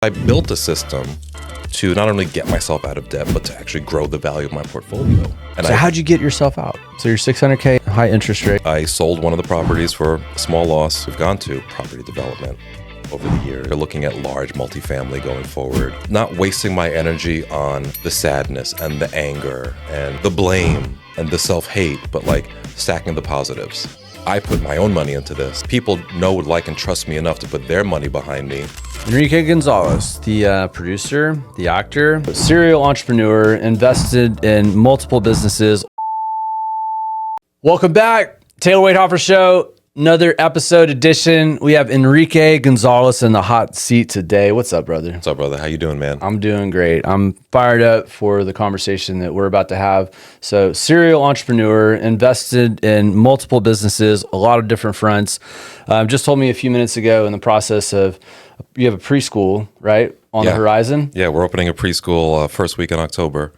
I built a system to not only get myself out of debt, but to actually grow the value of my portfolio. And So how'd you get yourself out? So you're $600K, high interest rate. I sold one of the properties for a small loss. We've gone to property development over the years. We're looking at large multifamily going forward, not wasting my energy on the sadness and the anger and the blame and the self-hate, but like stacking the positives. I put my own money into this. People know, like, and trust me enough to put their money behind me. Enrique Gonzalez, the producer, the actor, serial entrepreneur, invested in multiple businesses. Welcome back, Taylor Waithofer Show. Another episode edition. We have Enrique Gonzalez in the hot seat today. What's up, brother? What's up, brother? How you doing, man? I'm doing great. I'm fired up for the conversation that we're about to have. So, serial entrepreneur, invested in multiple businesses, a lot of different fronts. Just told me a few minutes ago in the process of, you have a preschool, right, on the horizon? Yeah, we're opening a preschool first week in October.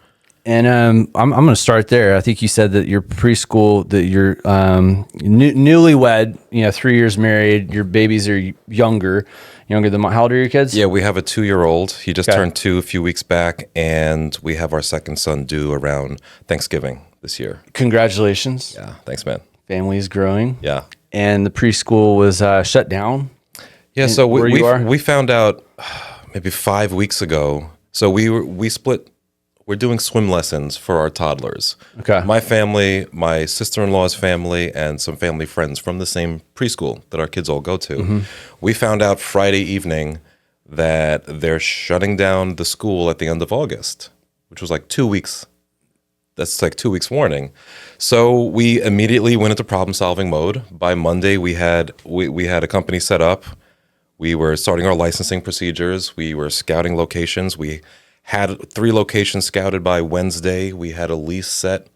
And I'm going to start there. I think you said that your preschool, that you're newlywed, 3 years married, your babies are younger than how old are your kids? Yeah, we have a 2-year-old. He just turned 2 a few weeks back, and we have our second son due around Thanksgiving this year. Congratulations. Yeah, thanks, man. Family is growing. Yeah. And the preschool was shut down. Yeah, so we found out maybe 5 weeks ago. So we split. We're doing swim lessons for our toddlers. Okay. My family, my sister-in-law's family, and some family friends from the same preschool that our kids all go to. Mm-hmm. We found out Friday evening that they're shutting down the school at the end of August, which was like 2 weeks. That's like 2 weeks warning. So we immediately went into problem-solving mode. By Monday, we had a company set up. We were starting our licensing procedures. We were scouting locations. We had 3 locations scouted by Wednesday. We had a lease set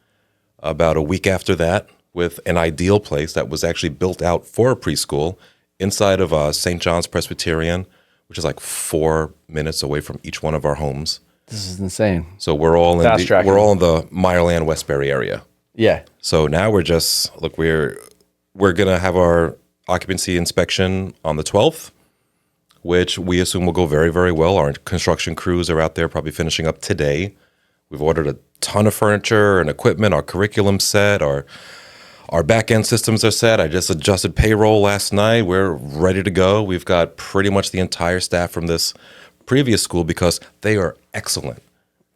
about a week after that with an ideal place that was actually built out for a preschool inside of St. John's Presbyterian, which is like 4 minutes away from each one of our homes. This is insane. So we're all in the Meyerland Westbury area. Yeah. So now we're gonna have our occupancy inspection on the 12th. Which we assume will go very, very well. Our construction crews are out there probably finishing up today. We've ordered a ton of furniture and equipment, our curriculum set, our back-end systems are set. I just adjusted payroll last night. We're ready to go. We've got pretty much the entire staff from this previous school because they are excellent.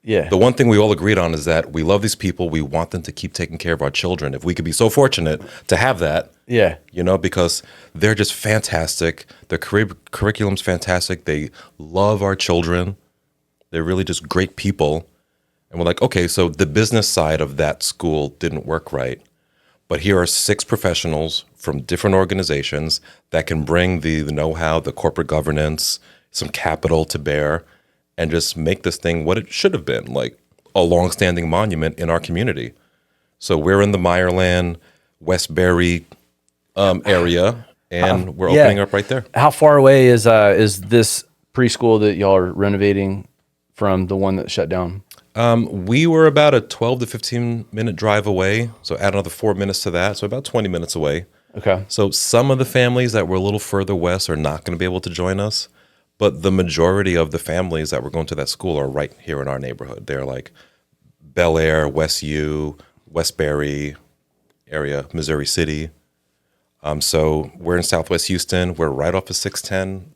Yeah. The one thing we all agreed on is that we love these people. We want them to keep taking care of our children. If we could be so fortunate to have that, yeah, because they're just fantastic. Their curriculum's fantastic. They love our children. They're really just great people. And we're like, okay, so the business side of that school didn't work right. But here are 6 professionals from different organizations that can bring the know-how, the corporate governance, some capital to bear, and just make this thing what it should have been, like a longstanding monument in our community. So we're in the Meyerland, Westbury area, and we're opening up right there. How far away is this preschool that y'all are renovating from the one that shut down? We were about a 12 to 15 minute drive away, so add another 4 minutes to that, so about 20 minutes away. Okay. So some of the families that were a little further west are not going to be able to join us. But the majority of the families that were going to that school are right here in our neighborhood. They're like Bel Air, West U, Westbury area, Missouri City. So we're in Southwest Houston. We're right off of 610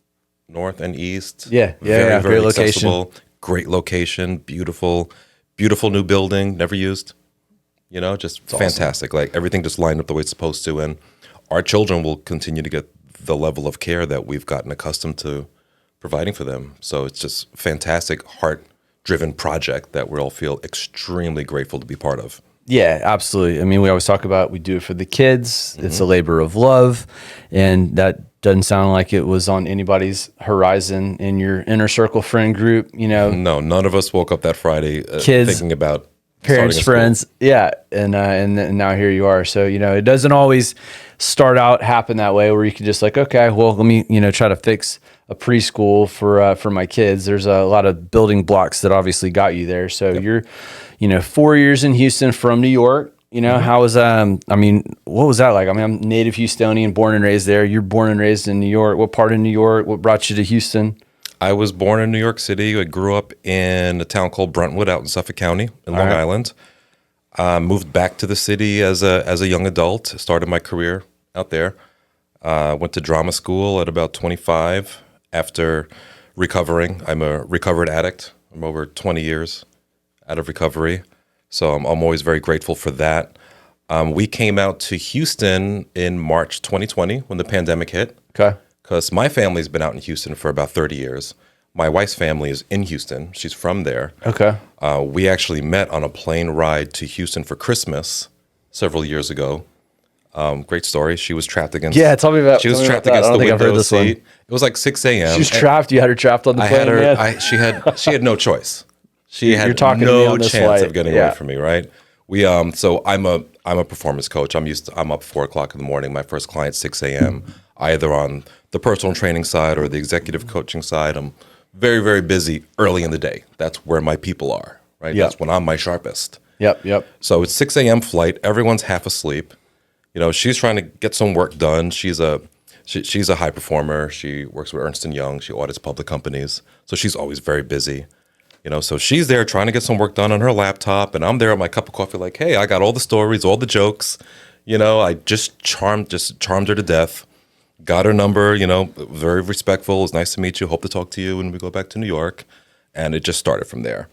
North and East. Yeah, very great accessible, location. Great location, beautiful new building, never used. Just it's fantastic. Awesome. Like everything just lined up the way it's supposed to. And our children will continue to get the level of care that we've gotten accustomed to providing for them. So it's just fantastic, heart-driven project that we all feel extremely grateful to be part of. Yeah, absolutely. I mean, we always talk about we do it for the kids. Mm-hmm. It's a labor of love, and that doesn't sound like it was on anybody's horizon in your inner circle friend group. No, none of us woke up that Friday kids, thinking about parents, friends. Yeah, and now here you are. So it doesn't always happen that way where you can just like, okay, well, let me try to fix a preschool for my kids. There's a lot of building blocks that obviously got you there. So you're 4 years in Houston from New York. How was what was that like? I mean, I'm native Houstonian, born and raised there. You're born and raised in New York. What part of New York? What brought you to Houston? I was born in New York City. I grew up in a town called Brentwood out in Suffolk County in Long Island. Moved back to the city as a young adult. Started my career out there. Went to drama school at about 25 after recovering. I'm a recovered addict. I'm over 20 years out of recovery. So I'm always very grateful for that. We came out to Houston in March 2020 when the pandemic hit. Okay. Because my family's been out in Houston for about 30 years. My wife's family is in Houston. She's from there. Okay. We actually met on a plane ride to Houston for Christmas several years ago. Great story. She was trapped against. Yeah, tell me about. She was tell me trapped about that. I against don't the think I've heard window this one. seat. It was like 6 a.m. She was trapped. You had her trapped on the I plane. had her. Man. She had no choice. She You're had talking to me no on this chance flight. of getting away from me. Right. So I'm a performance coach. I'm up 4 o'clock in the morning. My first client 6 a.m. Either on the personal training side or the executive coaching side. I'm very, very busy early in the day. That's where my people are. Right. Yep. That's when I'm my sharpest. Yep. So it's 6 a.m. flight. Everyone's half asleep. She's trying to get some work done. She's a high performer. She works with Ernst & Young. She audits public companies. So she's always very busy. So she's there trying to get some work done on her laptop, and I'm there with my cup of coffee like, hey, I got all the stories, all the jokes. I just charmed her to death. Got her number, very respectful. It was nice to meet you. Hope to talk to you when we go back to New York. And it just started from there.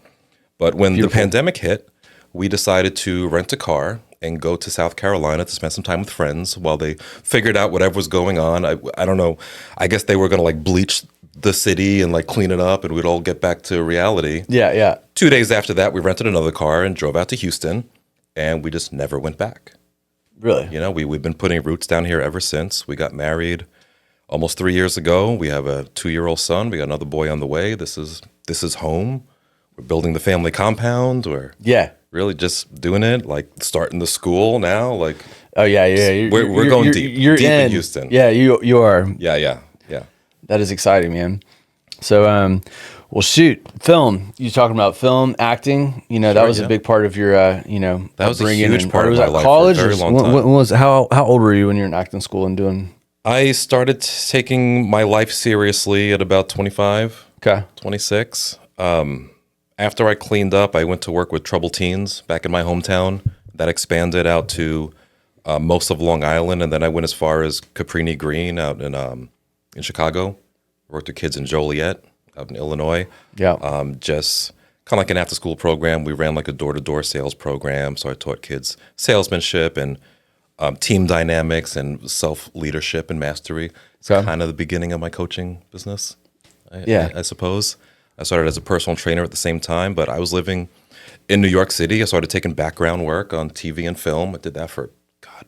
But when the pandemic hit, we decided to rent a car and go to South Carolina to spend some time with friends while they figured out whatever was going on. I don't know. I guess they were going to bleach the city and clean it up and we'd all get back to reality. Yeah. 2 days after that, we rented another car and drove out to Houston, and we just never went back. Really? We've been putting roots down here ever since. We got married almost 3 years ago. We have a 2-year-old son. We got another boy on the way. This is home. We're building the family compound. We're really just doing it, starting the school now. Oh yeah. We're going deep. You're deep in Houston. Yeah, you are. Yeah. That is exciting, man. So, well, shoot, film. You talking about film, acting? That was a big part of your, that was a huge part of my life college. for a very long time. How old were you when you were in acting school and doing? I started taking my life seriously at about 25, 26. After I cleaned up, I went to work with troubled teens back in my hometown. That expanded out to most of Long Island, and then I went as far as Caprini Green out in Chicago. Worked with kids in Joliet out in Illinois. Yeah. Just kind of like an after-school program. We ran a door-to-door sales program, so I taught kids salesmanship and team dynamics and self-leadership and mastery. It's kind of the beginning of my coaching business, I suppose. I started as a personal trainer at the same time, but I was living in New York City. I started taking background work on TV and film. I did that for,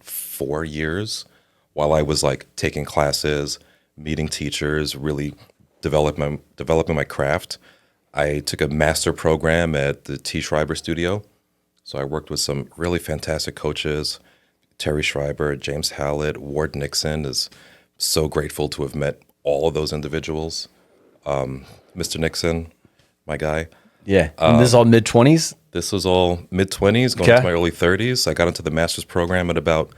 4 years while I was taking classes, meeting teachers, really developing my craft. I took a master program at the T. Schreiber Studio. So I worked with some really fantastic coaches, Terry Schreiber, James Hallett, Ward Nixon. Is so grateful to have met all of those individuals. Mr. Nixon, my guy. Yeah. And this is all mid-20s? This was all mid-20s, going into my early 30s. I got into the master's program at about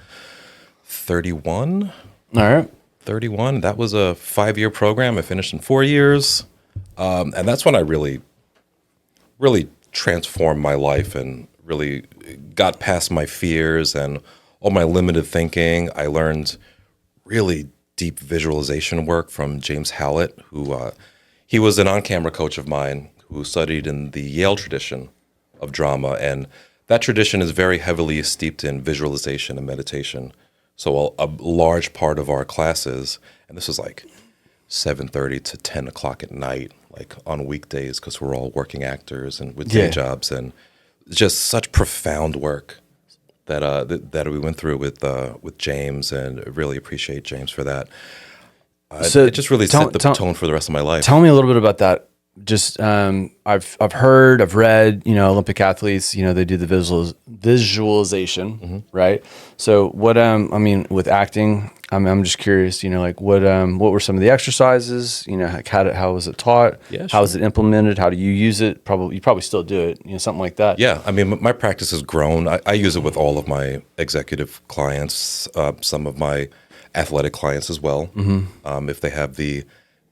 31. All right. 31. That was a 5-year program. I finished in 4 years. And that's when I really transformed my life and really got past my fears and all my limited thinking. I learned really deep visualization work from James Hallett, who he was an on-camera coach of mine who studied in the Yale tradition of drama. And that tradition is very heavily steeped in visualization and meditation. So a large part of our classes, and this was 7:30 to 10 o'clock at night, on weekdays, because we're all working actors and with day jobs, and just such profound work that we went through with James, and I really appreciate James for that. So it just really set the tone for the rest of my life. Tell me a little bit about that. Just I've heard, I've read, Olympic athletes, they do the visualization, right? So what with acting, I'm just curious, what were some of the exercises? How was it taught? Yeah, sure. How was it implemented? How do you use it? You probably still do it, something like that. Yeah, my practice has grown. I use it with all of my executive clients, some of my athletic clients as well. If they have the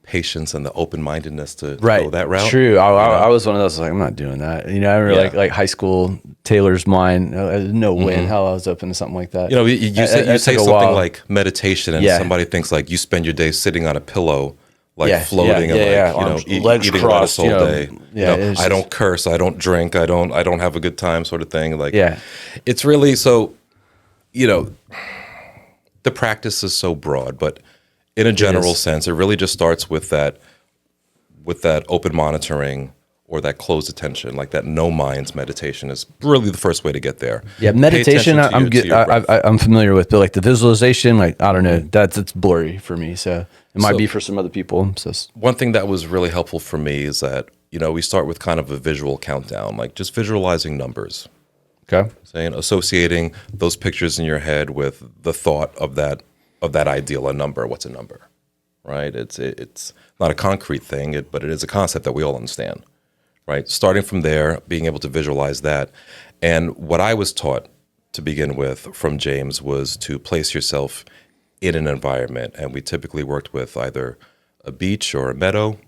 patience and the open-mindedness to right. go that route. True. I was one of those, like, I'm not doing that. You know, I remember like high school, Taylor's Mind, no way in hell I was open to something like that. You know, you say something while. like meditation, and somebody thinks like you spend your day sitting on a pillow, like floating and like, legs eating crossed, lettuce all day. I don't just, curse, I don't drink, I don't have a good time, sort of thing. Like, it's really so. You know, the practice is so broad, but in a general sense, it really just starts with that open monitoring or that closed attention, like that no minds meditation is really the first way to get there. Yeah, meditation I'm good. I'm familiar with, but like the visualization, like I don't know, it's blurry for me. So it might be for some other people. So one thing that was really helpful for me is that, you know, we start with kind of a visual countdown, like just visualizing numbers. Okay. Saying associating those pictures in your head with the thought of that ideal, a number. What's a number, right? It's not a concrete thing, but it is a concept that we all understand, right? Starting from there, being able to visualize that. And what I was taught to begin with from James was to place yourself in an environment. And we typically worked with either a beach or a meadow,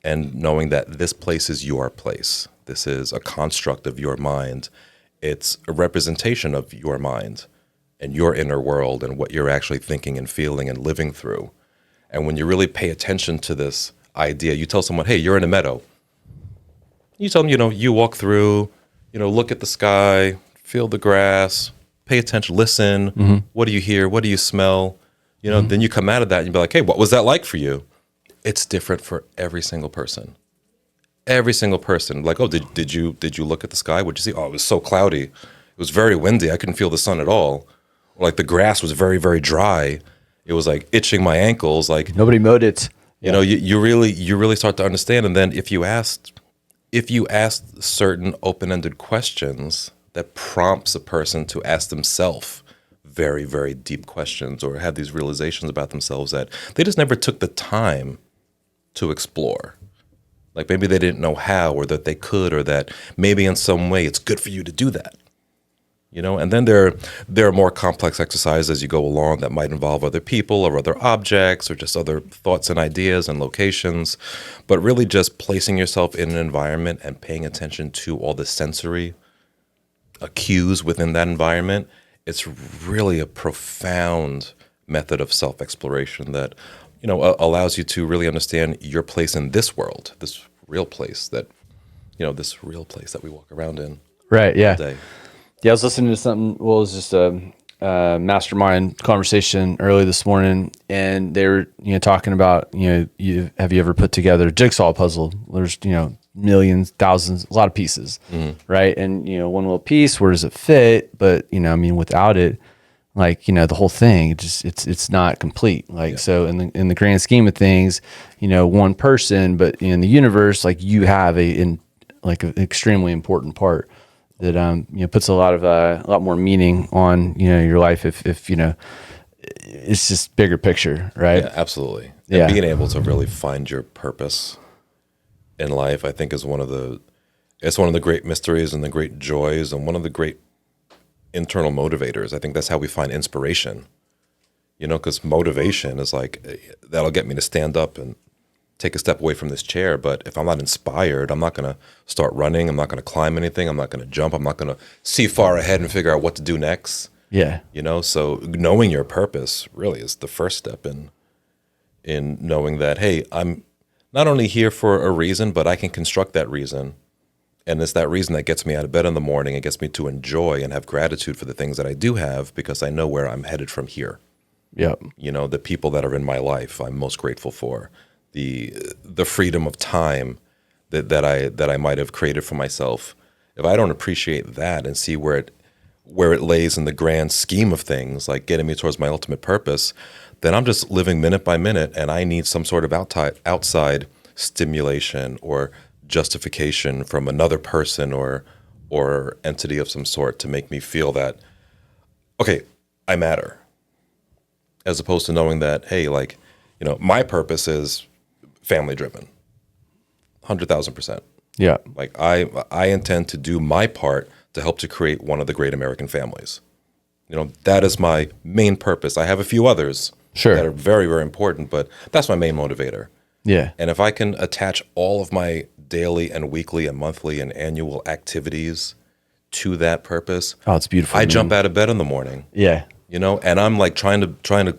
and knowing that this place is your place. This is a construct of your mind. It's a representation of your mind and your inner world and what you're actually thinking and feeling and living through. And when you really pay attention to this idea, you tell someone, hey, you're in a meadow. You tell them, you know, you walk through, you know, look at the sky, feel the grass, pay attention, listen. What do you hear? What do you smell? You know, then you come out of that and you be like, hey, what was that like for you? It's different for every single person. Every single person. Like, oh, did you look at the sky? What'd you see? Oh, it was so cloudy. It was very windy. I couldn't feel the sun at all. Like the grass was very, very dry. It was like itching my ankles. Like nobody mowed it. You know, you really start to understand. And then if you asked certain open-ended questions, that prompts a person to ask themselves very, very deep questions or have these realizations about themselves that they just never took the time to explore. Like maybe they didn't know how, or that they could, or that maybe in some way it's good for you to do that. You know, and then there are more complex exercises as you go along that might involve other people or other objects or just other thoughts and ideas and locations. But really just placing yourself in an environment and paying attention to all the sensory cues within that environment, it's really a profound method of self-exploration that, you know, allows you to really understand your place in this world, this real place that, you know, this real place that we walk around in. Right. Yeah. All day. Yeah. I was listening to something. Well, it was just a mastermind conversation early this morning, and they were, you know, talking about, you know, have you ever put together a jigsaw puzzle? There's, you know, millions, thousands, a lot of pieces, right? And, you know, one little piece, where does it fit? But, you know, I mean, without it, like, you know, the whole thing, it's not complete. Like, so in the grand scheme of things, you know, one person, but in the universe, like you have an extremely important part that, you know, puts a lot more meaning on, you know, your life. If, you know, it's just bigger picture, right? Yeah, absolutely. And being able to really find your purpose in life, I think is one of the great mysteries and the great joys and one of the great internal motivators. I think that's how we find inspiration, you know, because motivation is like, that'll get me to stand up and take a step away from this chair. But if I'm not inspired, I'm not going to start running. I'm not going to climb anything. I'm not going to jump. I'm not going to see far ahead and figure out what to do next. Yeah. You know, so knowing your purpose really is the first step in knowing that, hey, I'm not only here for a reason, but I can construct that reason. And it's that reason that gets me out of bed in the morning and gets me to enjoy and have gratitude for the things that I do have, because I know where I'm headed from here. Yep. You know, the people that are in my life, I'm most grateful for. The freedom of time that I might have created for myself. If I don't appreciate that and see where it lays in the grand scheme of things, like getting me towards my ultimate purpose, then I'm just living minute by minute, and I need some sort of outside stimulation or justification from another person or entity of some sort to make me feel that, okay, I matter. As opposed to knowing that, hey, like, you know, my purpose is family driven, 100,000%. Yeah. Like I intend to do my part to help to create one of the great American families. You know, that is my main purpose. I have a few others, Sure. that are very, very important, but that's my main motivator. Yeah. And if I can attach all of my daily and weekly and monthly and annual activities to that purpose, Oh, it's beautiful. I man. jump out of bed in the morning, Yeah. and I'm like trying to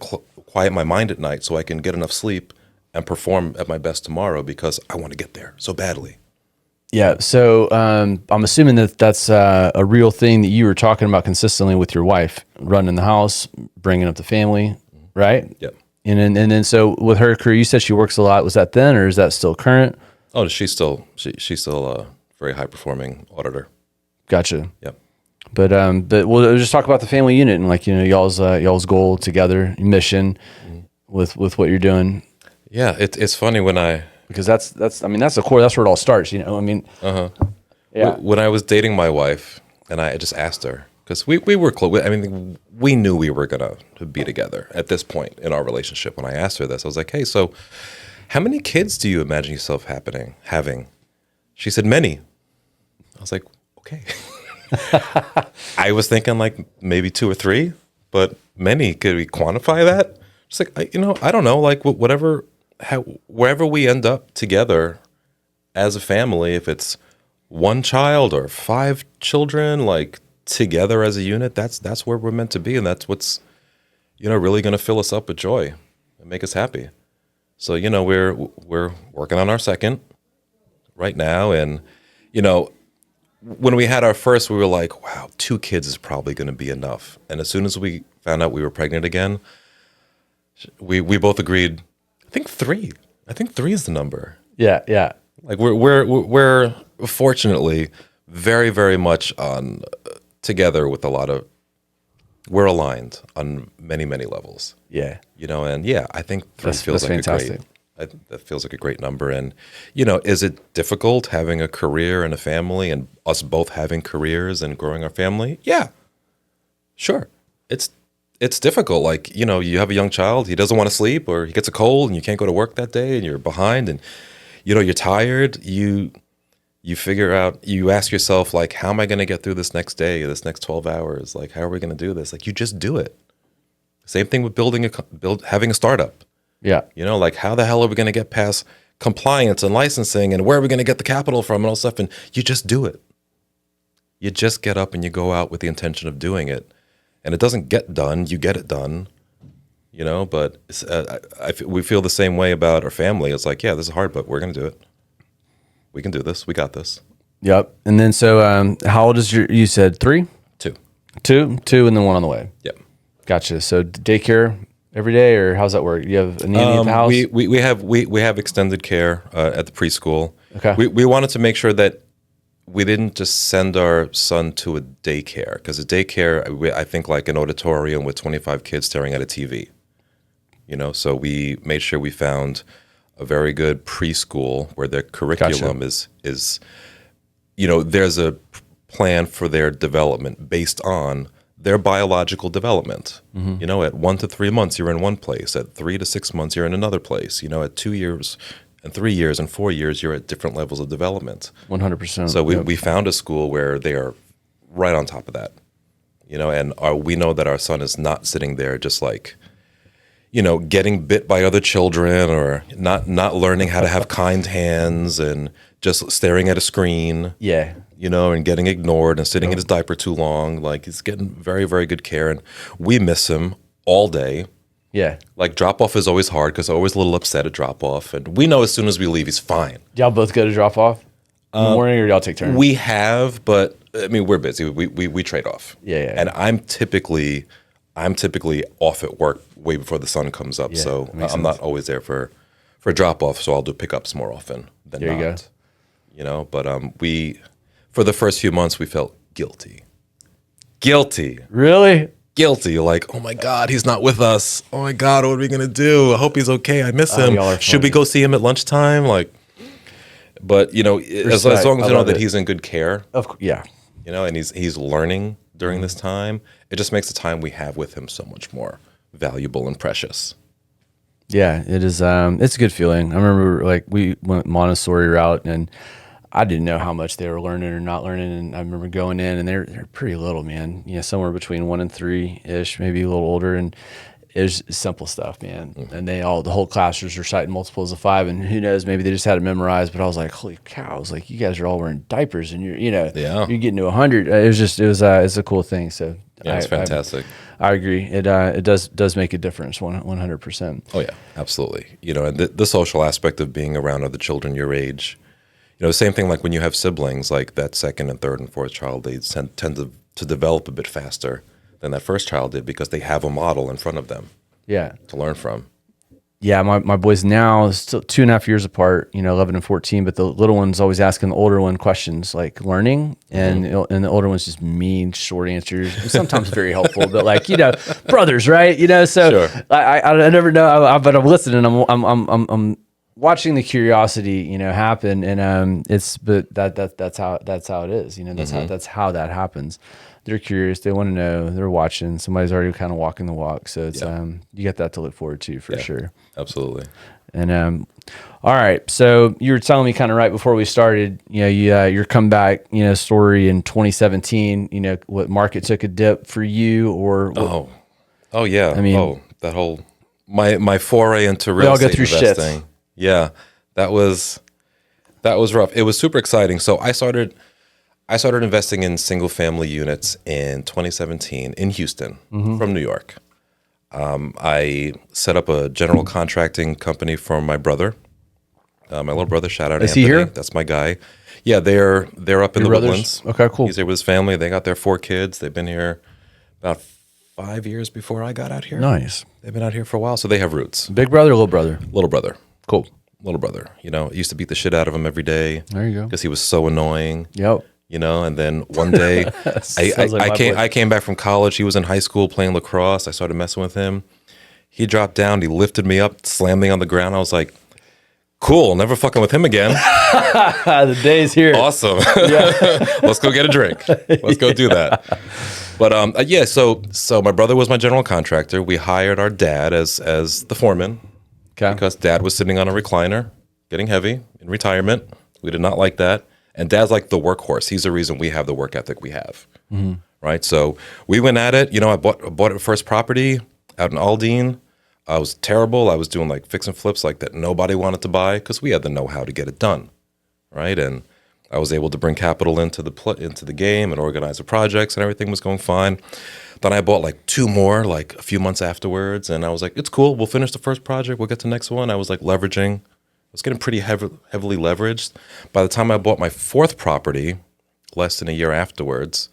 quiet my mind at night so I can get enough sleep and perform at my best tomorrow because I want to get there so badly. Yeah. So I'm assuming that that's a real thing that you were talking about consistently with your wife, running the house, bringing up the family, right? Yep. And then so with her career, you said she works a lot. Was that then, or is that still current? Oh, she's still a very high performing auditor. Gotcha. Yep. But we'll just talk about the family unit and like, y'all's goal together, mission with what you're doing. Yeah. It's funny Because that's the core. That's where it all starts. Yeah. When I was dating my wife, and I just asked her because we were close. I mean, we knew we were gonna be together at this point in our relationship. When I asked her this, I was like, "Hey, so how many kids do you imagine yourself having?" She said, "Many." I was like, "Okay." I was thinking like maybe 2 or 3, but many. Could we quantify that? Just like I don't know. Like wherever we end up together as a family, if it's 1 child or 5 children, like together as a unit, that's where we're meant to be, and that's what's really going to fill us up with joy and make us happy. So we're working on our second right now, and when we had our first, we were like, wow, 2 kids is probably going to be enough. And as soon as we found out we were pregnant again, we both agreed. I think 3. I think 3 is the number. Yeah. Yeah. Like we're fortunately very, very much on together with a lot of. We're aligned on many, many levels. Yeah. And I think 3 feels like fantastic. that feels like a great number. And is it difficult having a career and a family, and us both having careers and growing our family? Yeah, sure. It's difficult. Like, you have a young child, he doesn't want to sleep, or he gets a cold and you can't go to work that day and you're behind, and you're tired. You figure out, you ask yourself, like, how am I going to get through this next day, this next 12 hours? Like, how are we going to do this? Like, you just do it. Same thing with having a startup. Yeah. Like, how the hell are we going to get past compliance and licensing, and where are we going to get the capital from and all stuff? And you just do it. You just get up and you go out with the intention of doing it. And it doesn't get done. You get it done, but we feel the same way about our family. It's like, yeah, this is hard, but we're going to do it. We can do this. We got this. Yep. And then, so how old is you said 3? 2. 2, and then 1 on the way. Yep. Gotcha. So daycare every day, or how's that work? You have a nanny at the house? We have extended care at the preschool. Okay. We wanted to make sure that we didn't just send our son to a daycare, because a daycare, I think, like an auditorium with 25 kids staring at a TV. So we made sure we found a very good preschool where their curriculum is there's a plan for their development based on their biological development. At 1 to 3 months, you're in one place. At 3 to 6 months, you're in another place. At 2 years and 3 years and 4 years, you're at different levels of development. 100%. So we found a school where they are right on top of that. And we know that our son is not sitting there just like, getting bit by other children, or not learning how to have kind hands and just staring at a screen. Yeah. And getting ignored and sitting in his diaper too long. Like, he's getting very, very good care, and we miss him all day. Yeah. Like, drop off is always hard because I'm always a little upset at drop off, and we know as soon as we leave, he's fine. Y'all both go to drop off in the morning, or y'all take turns? We have, but I mean, we're busy. We trade off. Yeah. And I'm typically off at work way before the sun comes up, Yeah, so I'm sense. not always there for drop off. So I'll do pickups more often than There not. you go. But for the first few months, we felt guilty. Really? Guilty, like, oh my God, he's not with us. Oh my God, what are we gonna do? I hope he's okay. I miss him. y'all are Should we funny. go see him at lunchtime? Like, but as long as I you know love that it. he's in good care, Of course. Yeah. and he's learning during this time, it just makes the time we have with him so much more valuable and precious. Yeah, it is. It's a good feeling. I remember, like, we went Montessori route, and I didn't know how much they were learning or not learning. And I remember going in, and they're pretty little, man. Somewhere between 1 and 3 ish, maybe a little older. And it was simple stuff, man. And the whole class was reciting multiples of 5, and who knows, maybe they just had it memorized. But I was like, holy cow! I was like, you guys are all wearing diapers, and you're you're getting to 100. It's a cool thing. So yeah, it's fantastic. I agree. It does make a difference, 100%. Oh yeah, absolutely. And the social aspect of being around other children your age. The same thing like when you have siblings, like that second and third and fourth child, they tend to develop a bit faster than that first child did because they have a model in front of them. Yeah, to learn from. Yeah, my boys now still 2.5 years apart, 11 and 14, but the little one's always asking the older one questions like learning, and the older one's just mean short answers, sometimes very helpful, but like brothers, right? So sure. I never know, but I'm listening. I'm watching the curiosity, happen, and that's how it is. That's how that happens. They're curious. They want to know. They're watching. Somebody's already kind of walking the walk. So it's you got that to look forward to for sure. Absolutely. And all right. So you were telling me kind of right before we started, your comeback, story in 2017. What market took a dip for you, or what? Oh yeah. I mean, that whole my foray into real estate investing. Shit. Yeah, that was rough. It was super exciting. So I started investing in single family units in 2017 in Houston from New York. I set up a general contracting company for my brother, my little brother. Shout out, is Anthony. He here? That's my guy. Yeah, they're up in the Woodlands. Okay, cool. He's here with his family. They got their 4 kids. They've been here about 5 years before I got out here. Nice. They've been out here for a while, so they have roots. Big brother, little brother? Little brother. Cool. Little brother. I used to beat the shit out of him every day. There you go. Because he was so annoying. Yep. And then one day I came back from college. He was in high school playing lacrosse. I started messing with him. He dropped down. He lifted me up, slammed me on the ground. I was like, cool, never fucking with him again. The day's here. Awesome. Yeah. Let's go get a drink. Let's go do that. But so my brother was my general contractor. We hired our dad as the foreman. Okay. Because dad was sitting on a recliner, getting heavy in retirement. We did not like that. And dad's like the workhorse. He's the reason we have the work ethic we have. Mm-hmm. Right? So we went at it. I bought a first property out in Aldine. I was terrible. I was doing like fix and flips like that nobody wanted to buy because we had the know-how to get it done. Right? And I was able to bring capital into the game and organize the projects, and everything was going fine. Then I bought like 2 more like a few months afterwards, and I was like, it's cool. We'll finish the first project. We'll get to the next one. I was like leveraging. I was getting pretty heavily leveraged. By the time I bought my 4th property, less than a year afterwards,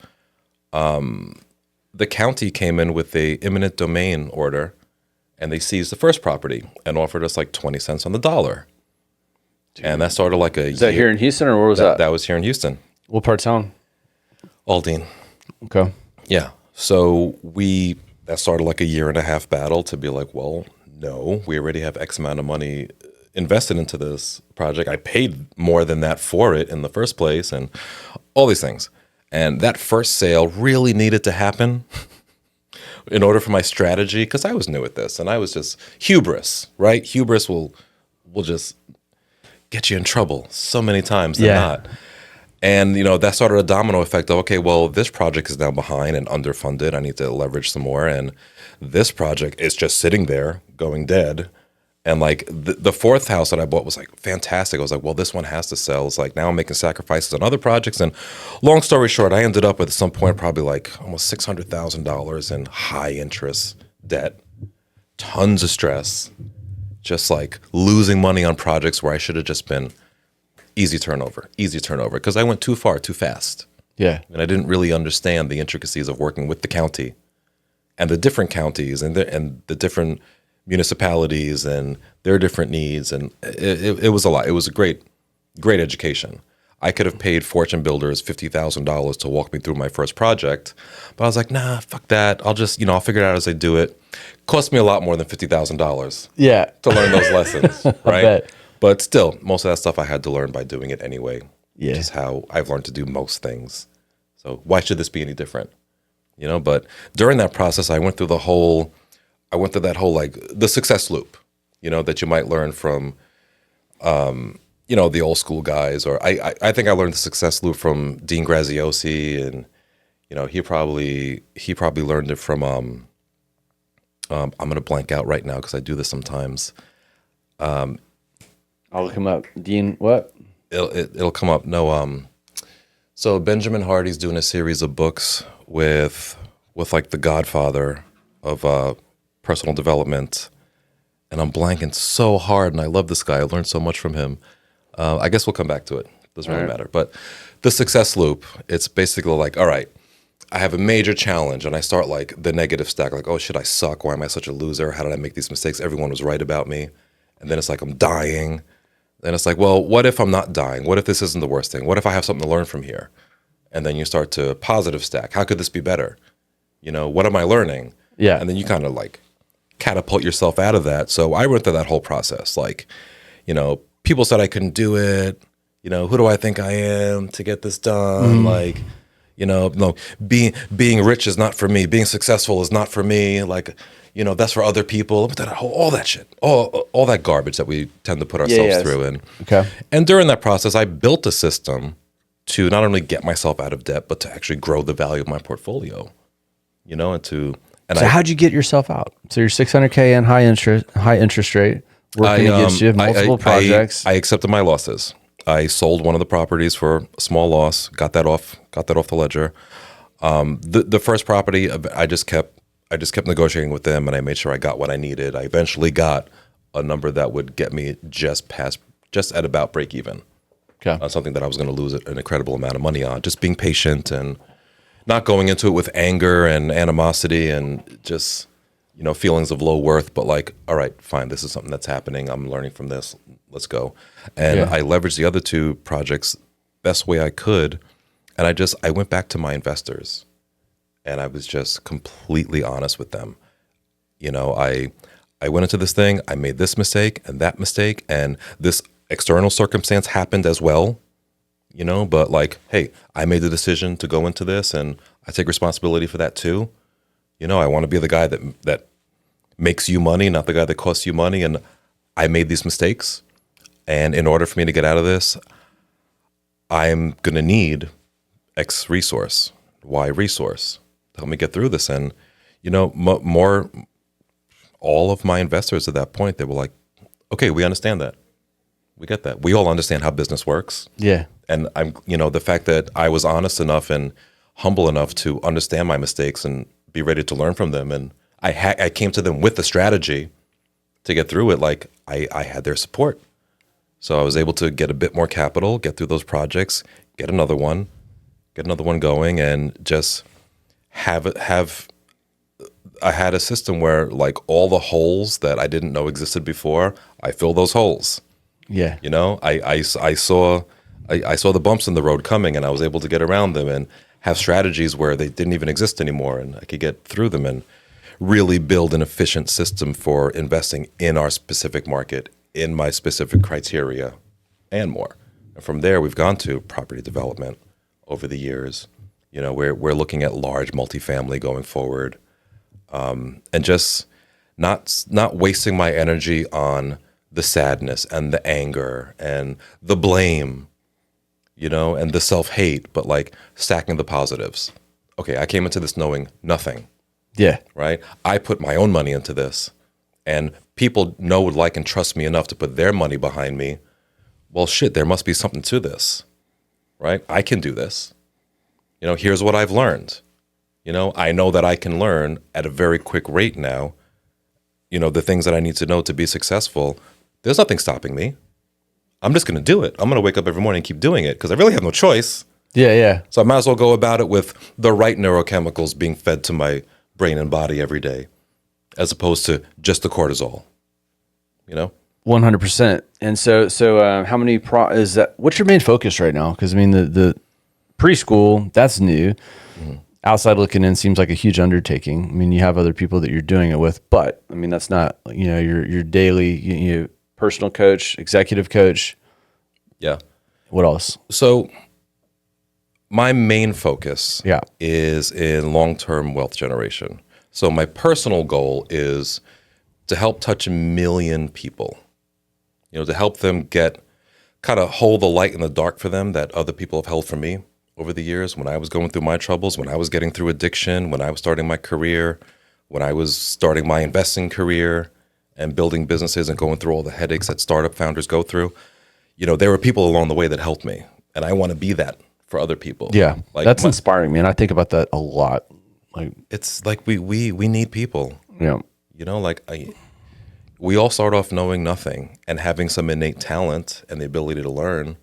the county came in with a eminent domain order, and they seized the first property and offered us like 20 cents on the dollar. Dude. And that started like a. Is that here in Houston, or where was that? That was here in Houston. What part of town? Aldine. Okay. Yeah. So that started like a 1.5 year battle to be like, well, no, we already have X amount of money invested into this project. I paid more than that for it in the first place, and all these things. And that first sale really needed to happen in order for my strategy, because I was new at this, and I was just hubris, right? Hubris will just get you in trouble so many times than not. And, that started a domino effect of, okay, well, this project is now behind and underfunded. I need to leverage some more. And this project is just sitting there going dead. And like the 4th house that I bought was like fantastic. I was like, well, this one has to sell. It's like now I'm making sacrifices on other projects. And long story short, I ended up at some point probably like almost $600,000 in high interest debt, tons of stress, just like losing money on projects where I should have just been easy turnover, because I went too far, too fast. Yeah. And I didn't really understand the intricacies of working with the county and the different counties and the different municipalities and their different needs. And it was a lot. It was a great education. I could have paid fortune builders $50,000 to walk me through my first project, but I was like, nah, fuck that. I'll just, I'll figure it out as I do it. Cost me a lot more than $50,000. Yeah. To learn those lessons, right? But still, most of that stuff I had to learn by doing it anyway. Yeah. Which is how I've learned to do most things. So why should this be any different? But during that process, I went through that whole like the success loop, that you might learn from, the old school guys, or I think I learned the success loop from Dean Graziosi, and he probably learned it from I'm going to blank out right now because I do this sometimes. I'll look him up. Dean, what? It'll come up. No, so Benjamin Hardy's doing a series of books with like the godfather of personal development, and I'm blanking so hard, and I love this guy. I learned so much from him. I guess we'll come back to it. Doesn't really matter. But the success loop, it's basically like, all right, I have a major challenge, and I start like the negative stack, like, oh shit, I suck. Why am I such a loser? How did I make these mistakes? Everyone was right about me. And then it's like, I'm dying. Then it's like, well, what if I'm not dying? What if this isn't the worst thing? What if I have something to learn from here? And then you start to positive stack. How could this be better? You know, what am I learning? Yeah. And then you kind of like catapult yourself out of that. So I went through that whole process. Like, you know, people said I couldn't do it. You know, who do I think I am to get this done? Like, you know, no, being rich is not for me. Being successful is not for me. Like, you know, that's for other people. All that shit, all that garbage that we tend to put ourselves through. And during that process, I built a system to not only get myself out of debt, but to actually grow the value of my portfolio. You know, so how'd you get yourself out? So you're $600K in high interest rate, working against you, multiple projects. I accepted my losses. I sold one of the properties for a small loss. Got that off the ledger. The first property, I just kept negotiating with them, and I made sure I got what I needed. I eventually got a number that would get me just at about break even. Okay. Something that I was going to lose an incredible amount of money on. Just being patient and not going into it with anger and animosity and just, you know, feelings of low worth, but like, all right, fine, this is something that's happening. I'm learning from this. Let's go. And I leveraged the other two projects best way I could. And I went back to my investors and I was just completely honest with them. You know, I went into this thing, I made this mistake and that mistake, and this external circumstance happened as well. You know, but like, hey, I made the decision to go into this and I take responsibility for that too. You know, I want to be the guy that makes you money, not the guy that costs you money. And I made these mistakes. And in order for me to get out of this, I'm going to need X resource, Y resource to help me get through this. And, you know, all of my investors at that point, they were like, okay, we understand that. We get that. We all understand how business works. Yeah. And the fact that I was honest enough and humble enough to understand my mistakes and be ready to learn from them. And I came to them with the strategy to get through it. Like I had their support. So I was able to get a bit more capital, get through those projects, get another one going, and just I had a system where like all the holes that I didn't know existed before, I fill those holes. Yeah. You know, I saw the bumps in the road coming, and I was able to get around them and have strategies where they didn't even exist anymore, and I could get through them and really build an efficient system for investing in our specific market, in my specific criteria, and more. And from there, we've gone to property development over the years. You know, we're looking at large multifamily going forward, and just not wasting my energy on the sadness and the anger and the blame, you know, and the self-hate, but like stacking the positives. Okay, I came into this knowing nothing. Yeah. Right? I put my own money into this, and people know, like, and trust me enough to put their money behind me. Well, shit, there must be something to this, right? I can do this. You know, here's what I've learned. You know, I know that I can learn at a very quick rate now, you know, the things that I need to know to be successful. There's nothing stopping me. I'm just going to do it. I'm going to wake up every morning and keep doing it because I really have no choice. Yeah, yeah. So I might as well go about it with the right neurochemicals being fed to my brain and body every day, as opposed to just the cortisol, you know? 100%. And so how many is that? What's your main focus right now? Because I mean, the preschool, that's new. Mm-hmm. Outside looking in seems like a huge undertaking. I mean, you have other people that you're doing it with, but I mean, that's not, you know, your daily, you personal coach, executive coach. Yeah. What else? So my main focus Yeah. is in long-term wealth generation. So my personal goal is to help touch 1 million people, you know, to help them kind of hold the light in the dark for them that other people have held for me over the years when I was going through my troubles, when I was getting through addiction, when I was starting my career, when I was starting my investing career and building businesses and going through all the headaches that startup founders go through, there were people along the way that helped me, and I want to be that for other people. Yeah, that's inspiring, man. I think about that a lot. Like, it's like we need people. Yeah, we all start off knowing nothing and having some innate talent and the ability to learn,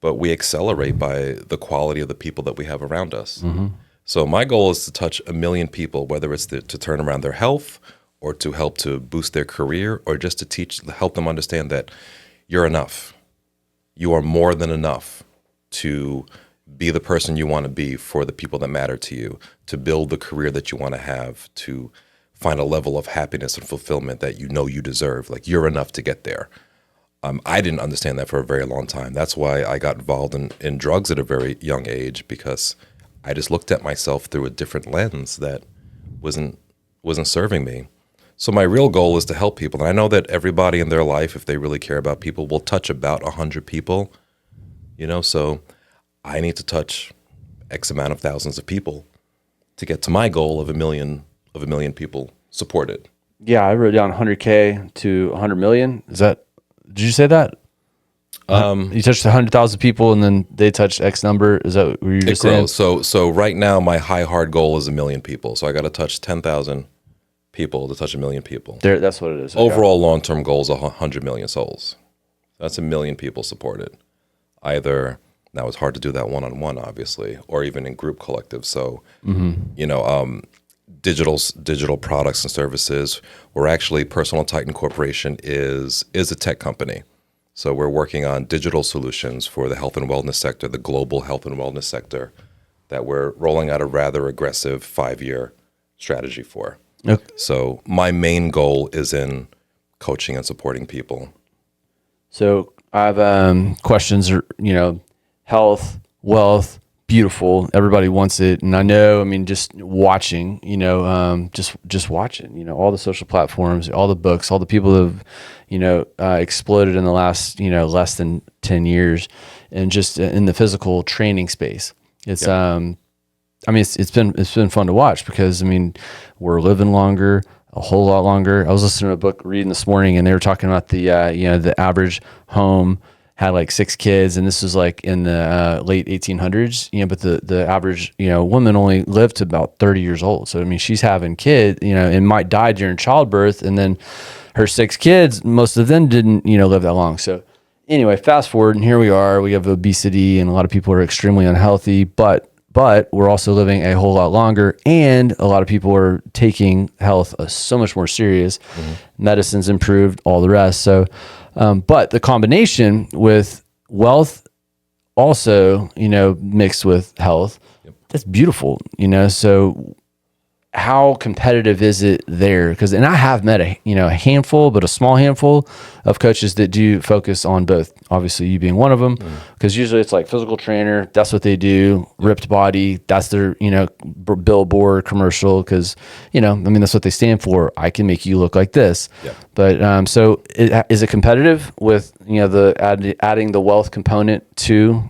but we accelerate by the quality of the people that we have around us. Mm-hmm. So my goal is to touch 1 million people, whether it's to turn around their health or to help to boost their career or just to help them understand that you're enough. You are more than enough to be the person you want to be for the people that matter to you, to build the career that you want to have, to find a level of happiness and fulfillment that you deserve. Like, you're enough to get there. I didn't understand that for a very long time. That's why I got involved in drugs at a very young age, because I just looked at myself through a different lens that wasn't serving me. So my real goal is to help people. And I know that everybody in their life, if they really care about people, will touch about 100 people, so I need to touch X amount of thousands of people to get to my goal of 1 million people supported. Yeah, I wrote down 100K to 100 million. Did you say that? You touched 100,000 people and then they touched X number. Is that what you just saying? So right now my hard goal is 1 million people. So I got to touch 10,000 people to touch 1 million people. That's what it is. Overall long-term goal is 100 million souls. That's 1 million people supported. Either, now it's hard to do that one-on-one, obviously, or even in group collectives. So, digital products and services. We're actually, Personal Titan Corporation is a tech company. So we're working on digital solutions for the health and wellness sector, the global health and wellness sector, that we're rolling out a rather aggressive 5-year strategy for. Okay. So my main goal is in coaching and supporting people. So I have questions, health, wealth, beautiful. Everybody wants it. And I know, just watching, just watching, all the social platforms, all the books, all the people that have, exploded in the last, less than 10 years, and just in the physical training space. It's, it's been fun to watch because, we're living longer, a whole lot longer. I was listening to a book reading this morning, and they were talking about the average home had like 6 kids, and this was like in the late 1800s, but the average, woman only lived to about 30 years old. So, she's having kids, and might die during childbirth. And then her 6 kids, most of them didn't, live that long. So anyway, fast forward, and here we are, we have obesity, and a lot of people are extremely unhealthy, but we're also living a whole lot longer, and a lot of people are taking health so much more serious. Mm-hmm. Medicine's improved, all the rest. So, but the combination with wealth also, mixed with health, that's beautiful, so how competitive is it there? And I have met a handful, but a small handful of coaches that do focus on both. Obviously, you being one of them, because usually it's like physical trainer. That's what they do. Ripped body. That's their billboard commercial. Because that's what they stand for. I can make you look like this. Yeah. But so is it competitive with adding the wealth component to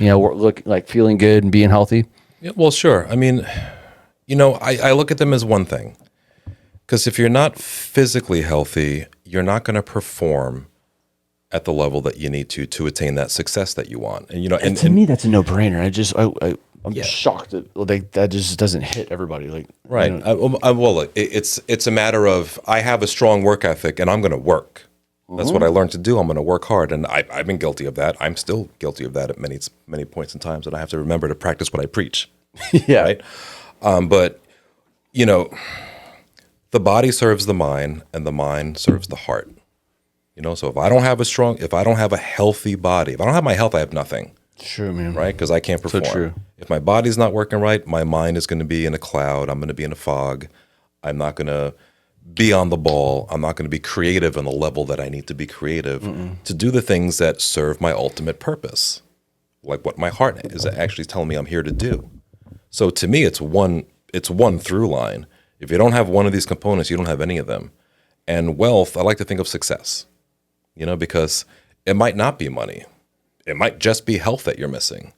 look like feeling good and being healthy? Yeah. Well, sure. I look at them as one thing, because if you're not physically healthy, you're not going to perform at the level that you need to attain that success that you want. And to me, that's a no-brainer. I'm shocked that that just doesn't hit everybody. Right. Well, it's a matter of, I have a strong work ethic and I'm going to work. That's what I learned to do. I'm going to work hard, and I've been guilty of that. I'm still guilty of that at many points in times, that I have to remember to practice what I preach. Yeah. Right. But the body serves the mind, and the mind serves the heart. So if I don't have a healthy body, if I don't have my health, I have nothing. True, man. Right? Because I can't perform. So true. If my body's not working right, my mind is going to be in a cloud. I'm going to be in a fog. I'm not going to be on the ball. I'm not going to be creative on the level that I need to be creative to do the things that serve my ultimate purpose, like what my heart is actually telling me I'm here to do. So to me, it's one through line. If you don't have one of these components, you don't have any of them. And wealth, I like to think of success, because it might not be money. It might just be health that you're missing.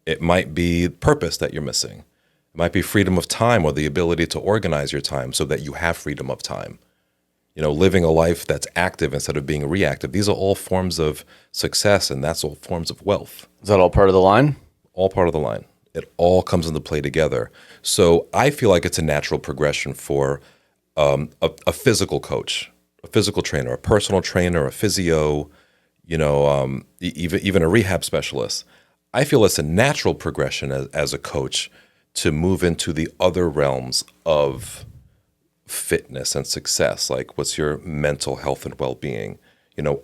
It might be purpose that you're missing. It might be freedom of time or the ability to organize your time so that you have freedom of time. Living a life that's active instead of being reactive. These are all forms of success, and that's all forms of wealth. Is that all part of the line? All part of the line. It all comes into play together. So I feel like it's a natural progression for a physical coach, a physical trainer, a personal trainer, a physio, even a rehab specialist. I feel it's a natural progression as a coach to move into the other realms of fitness and success. Like, what's your mental health and well-being?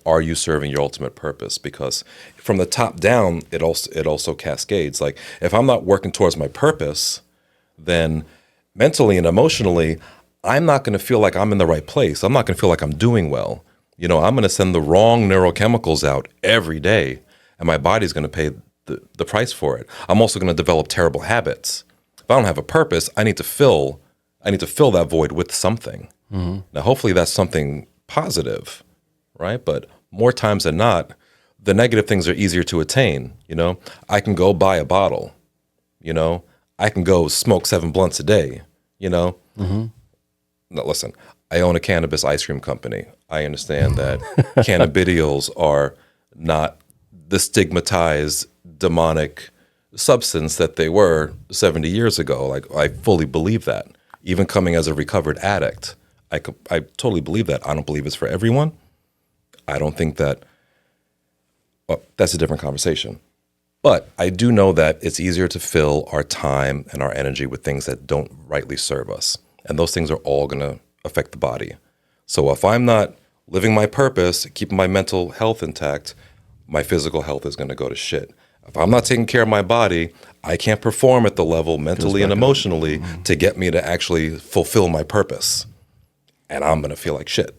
Are you serving your ultimate purpose? Because from the top down, it also cascades. Like, if I'm not working towards my purpose, then mentally and emotionally, I'm not going to feel like I'm in the right place. I'm not going to feel like I'm doing well. I'm going to send the wrong neurochemicals out every day, and my body's going to pay the price for it. I'm also going to develop terrible habits. If I don't have a purpose, I need to fill that void with something. Mm-hmm. Now, hopefully that's something positive, right? But more times than not, the negative things are easier to attain. I can go buy a bottle. I can go smoke 7 blunts a day. Mm-hmm. Now, listen, I own a cannabis ice cream company. I understand that cannabidiol are not the stigmatized demonic substance that they were 70 years ago. Like, I fully believe that. Even coming as a recovered addict, I totally believe that. I don't believe it's for everyone. I don't think that, well, that's a different conversation. But I do know that it's easier to fill our time and our energy with things that don't rightly serve us. And those things are all going to affect the body. So if I'm not living my purpose, keeping my mental health intact, my physical health is going to go to shit. If I'm not taking care of my body, I can't perform at the level mentally and emotionally to get me to actually fulfill my purpose. And I'm going to feel like shit.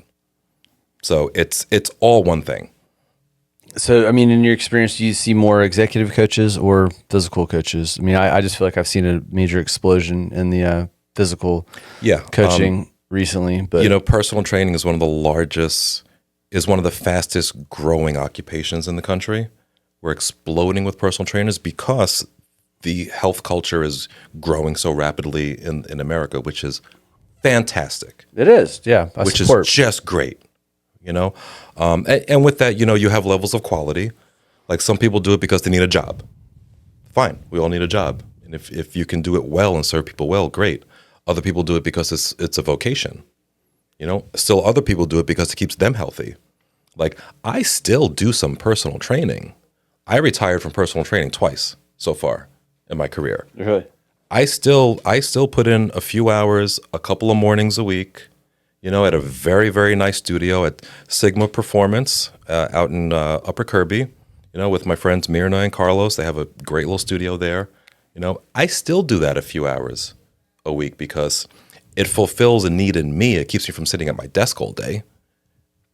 So it's all one thing. So, I mean, in your experience, do you see more executive coaches or physical coaches? I mean, I just feel like I've seen a major explosion in the physical coaching recently. But personal training is one of the fastest growing occupations in the country. We're exploding with personal trainers because the health culture is growing so rapidly in America, which is fantastic. It is, yeah. Which is just great, And with that, you have levels of quality. Like, some people do it because they need a job. Fine, we all need a job. And if you can do it well and serve people well, great. Other people do it because it's a vocation. Still other people do it because it keeps them healthy. Like, I still do some personal training. I retired from personal training twice so far in my career. Really? I still put in a few hours, a couple of mornings a week, at a very, very nice studio at Sigma Performance out in Upper Kirby, with my friends Mirna and Carlos. They have a great little studio there. I still do that a few hours a week because it fulfills a need in me. It keeps me from sitting at my desk all day.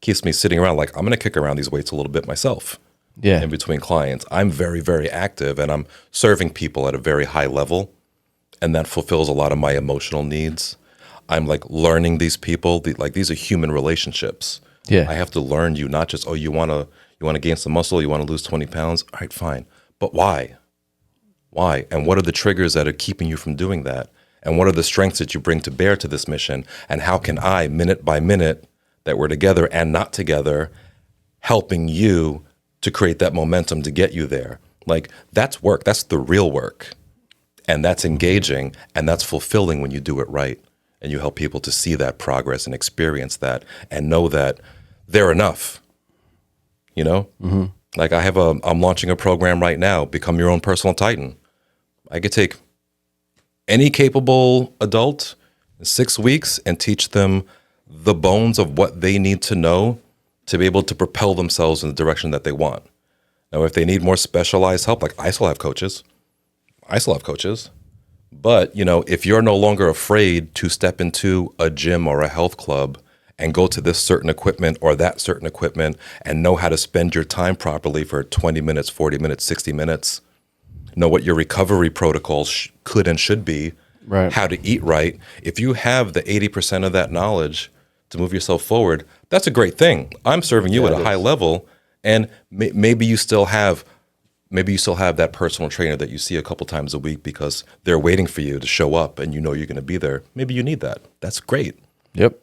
Keeps me sitting around like, I'm going to kick around these weights a little bit myself. Yeah. In between clients. I'm very, very active, and I'm serving people at a very high level, and that fulfills a lot of my emotional needs. I'm like learning these people. These are human relationships. Yeah. I have to learn you, not just, you want to gain some muscle, you want to lose 20 pounds. All right, fine. But why? Why? And what are the triggers that are keeping you from doing that? And what are the strengths that you bring to bear to this mission? And how can I, minute by minute, that we're together and not together, helping you to create that momentum to get you there? Like, that's work. That's the real work. And that's engaging, and that's fulfilling when you do it right. And you help people to see that progress and experience that and know that they're enough. Mm-hmm. Like, I'm launching a program right now, Become Your Own Personal Titan. I could take any capable adult in 6 weeks and teach them the bones of what they need to know to be able to propel themselves in the direction that they want. Now, if they need more specialized help, like, I still have coaches. But, if you're no longer afraid to step into a gym or a health club and go to this certain equipment or that certain equipment and know how to spend your time properly for 20 minutes, 40 minutes, 60 minutes, know what your recovery protocols could and should be, right, how to eat right. If you have the 80% of that knowledge to move yourself forward, that's a great thing. I'm serving you at a high level, and maybe you still have maybe you still have that personal trainer that you see a couple times a week because they're waiting for you to show up and you know you're going to be there. Maybe you need that. That's great. Yep.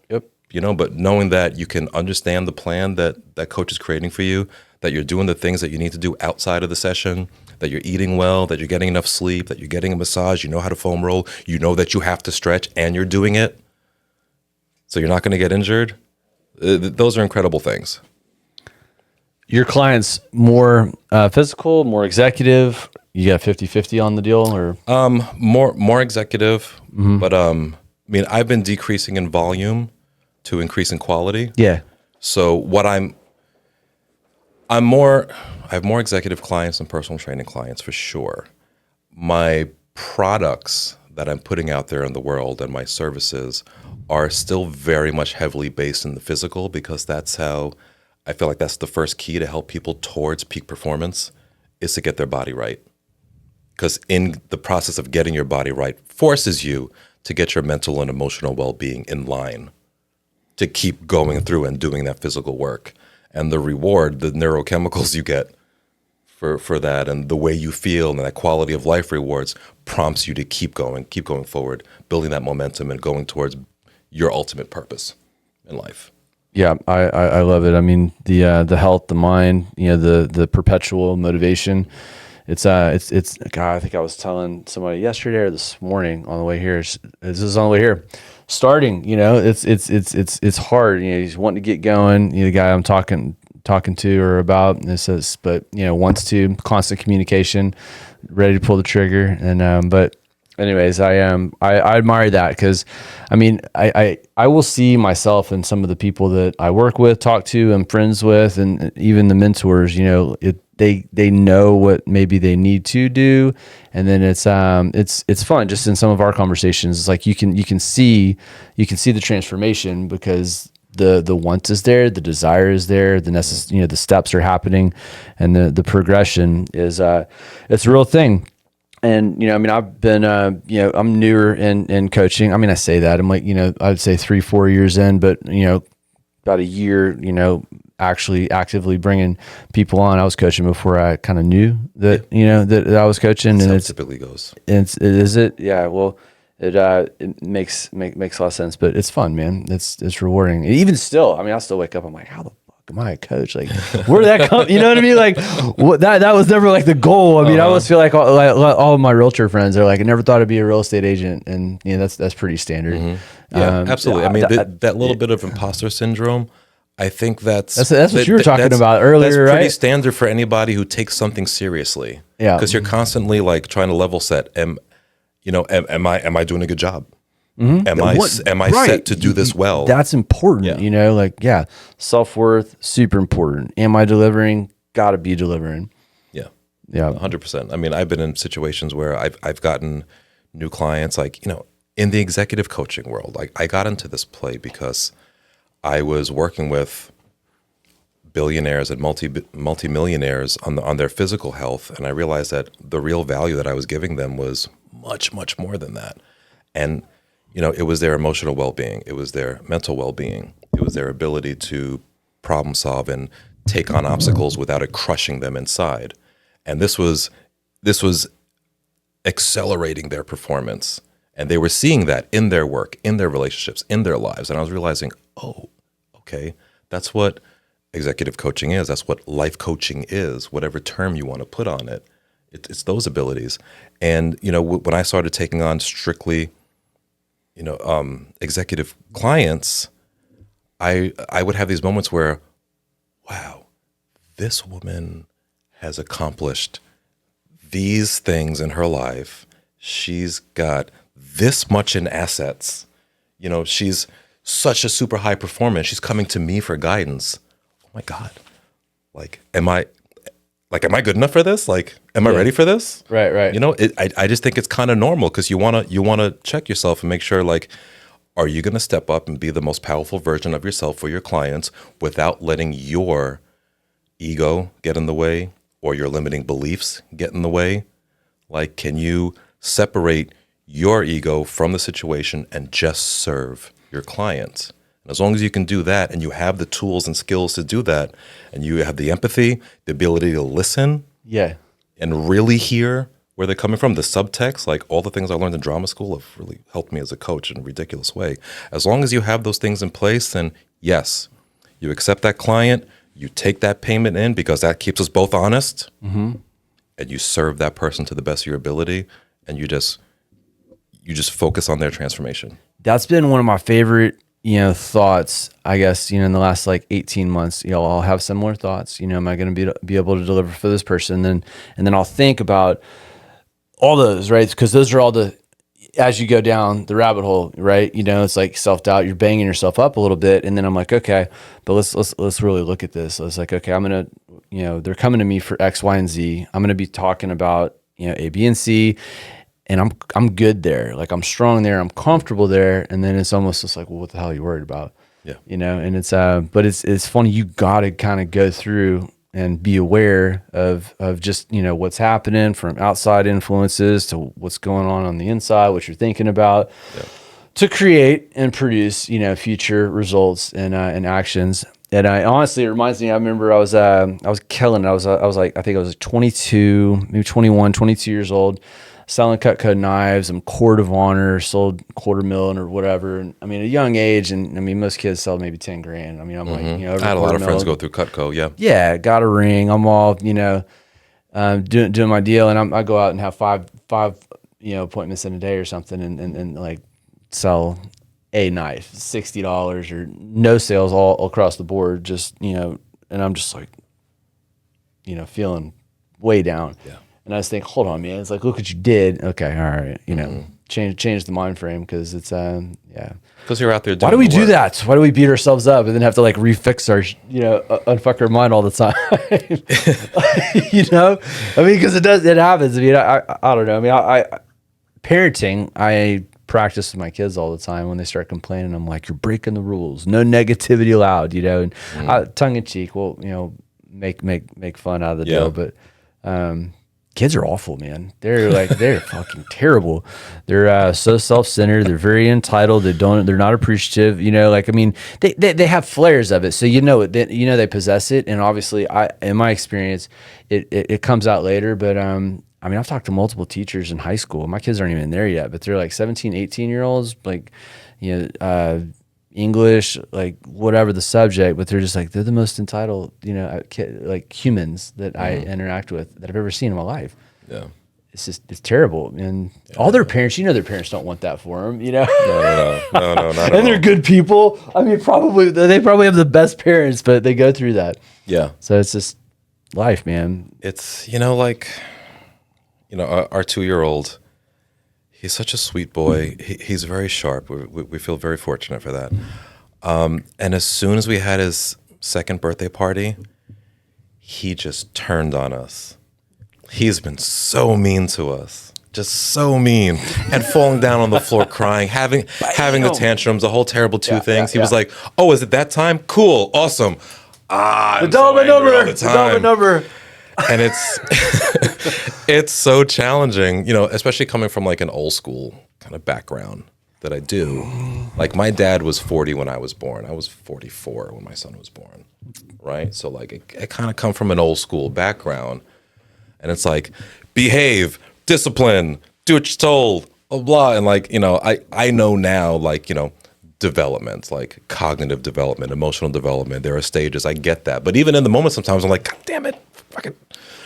But knowing that you can understand the plan that coach is creating for you, that you're doing the things that you need to do outside of the session, that you're eating well, that you're getting enough sleep, that you're getting a massage, you know how to foam roll, you know that you have to stretch and you're doing it, so you're not going to get injured. Those are incredible things. Your clients more physical, more executive? You got 50-50 on the deal, or? More executive, but I've been decreasing in volume to increase in quality. Yeah. So what I have more executive clients than personal training clients for sure. My products that I'm putting out there in the world and my services are still very much heavily based in the physical, because that's how I feel like that's the first key to help people towards peak performance, is to get their body right. Because in the process of getting your body right forces you to get your mental and emotional well-being in line to keep going through and doing that physical work. And the reward, the neurochemicals you get for that, and the way you feel and that quality of life rewards prompts you to keep going forward, building that momentum and going towards your ultimate purpose in life. Yeah, I love it. I mean, the health, the mind, the perpetual motivation. It's God, I think I was telling somebody yesterday or this morning on the way here. This is on the way here. Starting, it's hard. He's wanting to get going. The guy I'm talking to or about, and it says, but wants to, constant communication, ready to pull the trigger. And but anyways, I admire that, because I will see myself in some of the people that I work with, talk to, I'm friends with, and even the mentors. They know what maybe they need to do, and then it's fun. Just in some of our conversations, it's like you can see the transformation, because the want is there, the desire is there, the steps are happening, and the progression is it's a real thing. And, I've been, I'm newer in coaching. I say that I'm like, I'd say 3-4 years in, but, about a year, actually actively bringing people on. I was coaching before I kind of knew that, that I was coaching. That's and how it typically goes. Is it? Yeah. Well, it makes a lot of sense, but it's fun, man. It's rewarding. Even still, I still wake up, I'm like, how the fuck am I a coach? Like, where did that come? You know what I mean? Like, that was never like the goal. I always feel like all of my realtor friends are like, I never thought I'd be a real estate agent, and that's pretty standard. Mm-hmm. Yeah, absolutely. That little bit of imposter syndrome, I think that's what you were talking about earlier, that's right? Pretty standard for anybody who takes something seriously. Yeah, because you're constantly like trying to level set. Am I doing a good job? Mm-hmm. Am I right. set to do this well? That's important. Self-worth, super important. Am I delivering? Got to be delivering. Yeah. 100%. I've been in situations where I've gotten new clients, like, in the executive coaching world. Like, I got into this play because I was working with billionaires and multimillionaires on their physical health, and I realized that the real value that I was giving them was much, much more than that. And it was their emotional well-being, it was their mental well-being, it was their ability to problem solve and take on obstacles without it crushing them inside. And this was accelerating their performance, and they were seeing that in their work, in their relationships, in their lives. And I was realizing, oh, okay, that's what executive coaching is. That's what life coaching is, whatever term you want to put on it. It's those abilities. And, when I started taking on strictly, executive clients, I would have these moments where, wow, this woman has accomplished these things in her life. She's got this much in assets. She's such a super high performer. She's coming to me for guidance. Oh my God. Am I good enough for this? Am I ready for this? Right. I just think it's kind of normal, because you want to check yourself and make sure, are you going to step up and be the most powerful version of yourself for your clients without letting your ego get in the way or your limiting beliefs get in the way? Can you separate your ego from the situation and just serve your clients? And as long as you can do that, and you have the tools and skills to do that, and you have the empathy, the ability to listen, and really hear where they're coming from, the subtext, like all the things I learned in drama school have really helped me as a coach in a ridiculous way. As long as you have those things in place, then yes, you accept that client, you take that payment in because that keeps us both honest, and you serve that person to the best of your ability, and you just focus on their transformation. That's been one of my favorite, thoughts, I guess, in the last like 18 months. I'll have similar thoughts. Am I going to be able to deliver for this person? And then I'll think about all those, right? Because those are all as you go down the rabbit hole, right? It's like self-doubt. You're banging yourself up a little bit, and then I'm like, okay, but let's really look at this. I was like, okay, I'm gonna, they're coming to me for X, Y, and Z. I'm gonna be talking about A, B, and C. And I'm good there. Like I'm strong there. I'm comfortable there. And then it's almost just like, well, what the hell are you worried about? Yeah. And it's, but it's funny. You got to kind of go through and be aware of just, what's happening from outside influences to what's going on the inside, what you're thinking about to create and produce, future results and actions. And honestly, it reminds me, I remember I was killing it. I was like, I think I was like 22, maybe 21, 22 years old, selling Cutco knives. I'm court of honor, sold $250,000 or whatever. And I mean, at a young age, and I mean, most kids sell maybe 10 grand. I mean, I'm like, I had a lot of friends go through Cutco. Yeah. Yeah. Got a ring. I'm all, doing my deal. And I go out and have five, appointments in a day or something and like sell a knife, $60 or no sales all across the board. Just, and I'm just like, feeling way down. Yeah. And I was thinking, hold on, man. It's like, look what you did. Okay, all right. Change the mind frame because it's Because you're out there doing why do we the do work. that? Why do we beat ourselves up and then have to like refix our unfuck our mind all the time? I mean, because it happens. I mean, I don't know. I mean, I parenting, I practice with my kids all the time. When they start complaining, I'm like, you're breaking the rules. No negativity allowed. And tongue in cheek, we'll make fun out of the deal, but kids are awful, man. They're fucking terrible. They're so self-centered. They're very entitled. They're not appreciative. I mean, they have flares of it. So they possess it. And obviously, in my experience, it comes out later. But I mean, I've talked to multiple teachers in high school. My kids aren't even there yet, but they're like 17, 18-year-olds, like English, like whatever the subject, but they're just like, they're the most entitled, like humans that I interact with that I've ever seen in my life. Yeah. It's terrible. And all their parents, their parents don't want that for them, No, not at and they're good people. I mean, they probably have the best parents, but they go through that. Yeah. So it's just life, man. It's, our 2-year-old, he's such a sweet boy. He's very sharp. We feel very fortunate for that. And as soon as we had his second birthday party, he just turned on us. He's been so mean to us, just so mean, and falling down on the floor crying, having the tantrums, the whole terrible two things. He was like, "Oh, is it that time? Cool, awesome." The dollar number. And it's so challenging, especially coming from like an old school kind of background that I do. Like my dad was 40 when I was born. I was 44 when my son was born, right? So like I kind of come from an old school background, and it's like behave, discipline, do what you're told, blah, blah. And like, I know now, like, development, like cognitive development, emotional development. There are stages. I get that. But even in the moment, sometimes I'm like, God damn it. Fucking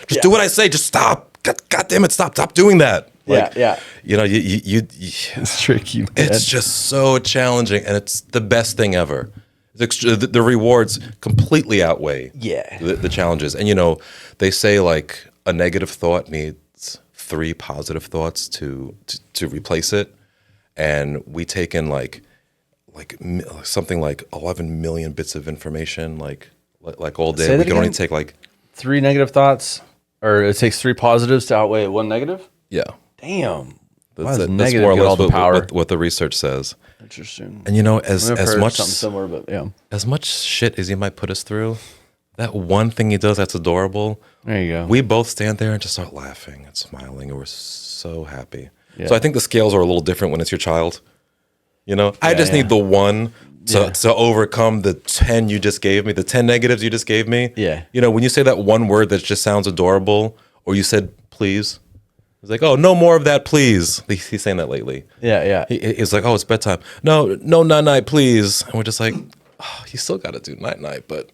just do what I say. Just stop. God damn it. Stop doing that. Like, It's tricky, man. It's just so challenging. And it's the best thing ever. The rewards completely outweigh the challenges. And, they say like a negative thought needs 3 positive thoughts to replace it. And we take in like something like 11 million bits of information, like all day. We can only take like 3 negative thoughts, or it takes 3 positives to outweigh 1 negative? Yeah. Damn. That's more or less what the research says. Interesting. And as much something similar, but as much shit as he might put us through, that one thing he does that's adorable. There you go. We both stand there and just start laughing and smiling, and we're so happy. Yeah. So I think the scales are a little different when it's your child. I just need the one to overcome the 10 you just gave me, the 10 negatives you just gave me. Yeah. When you say that one word that just sounds adorable, or you said please. He's like, oh, no more of that, please. He's saying that lately. Yeah. He's like, oh, it's bedtime. No, night, please. And we're just like, oh, you still got to do night, but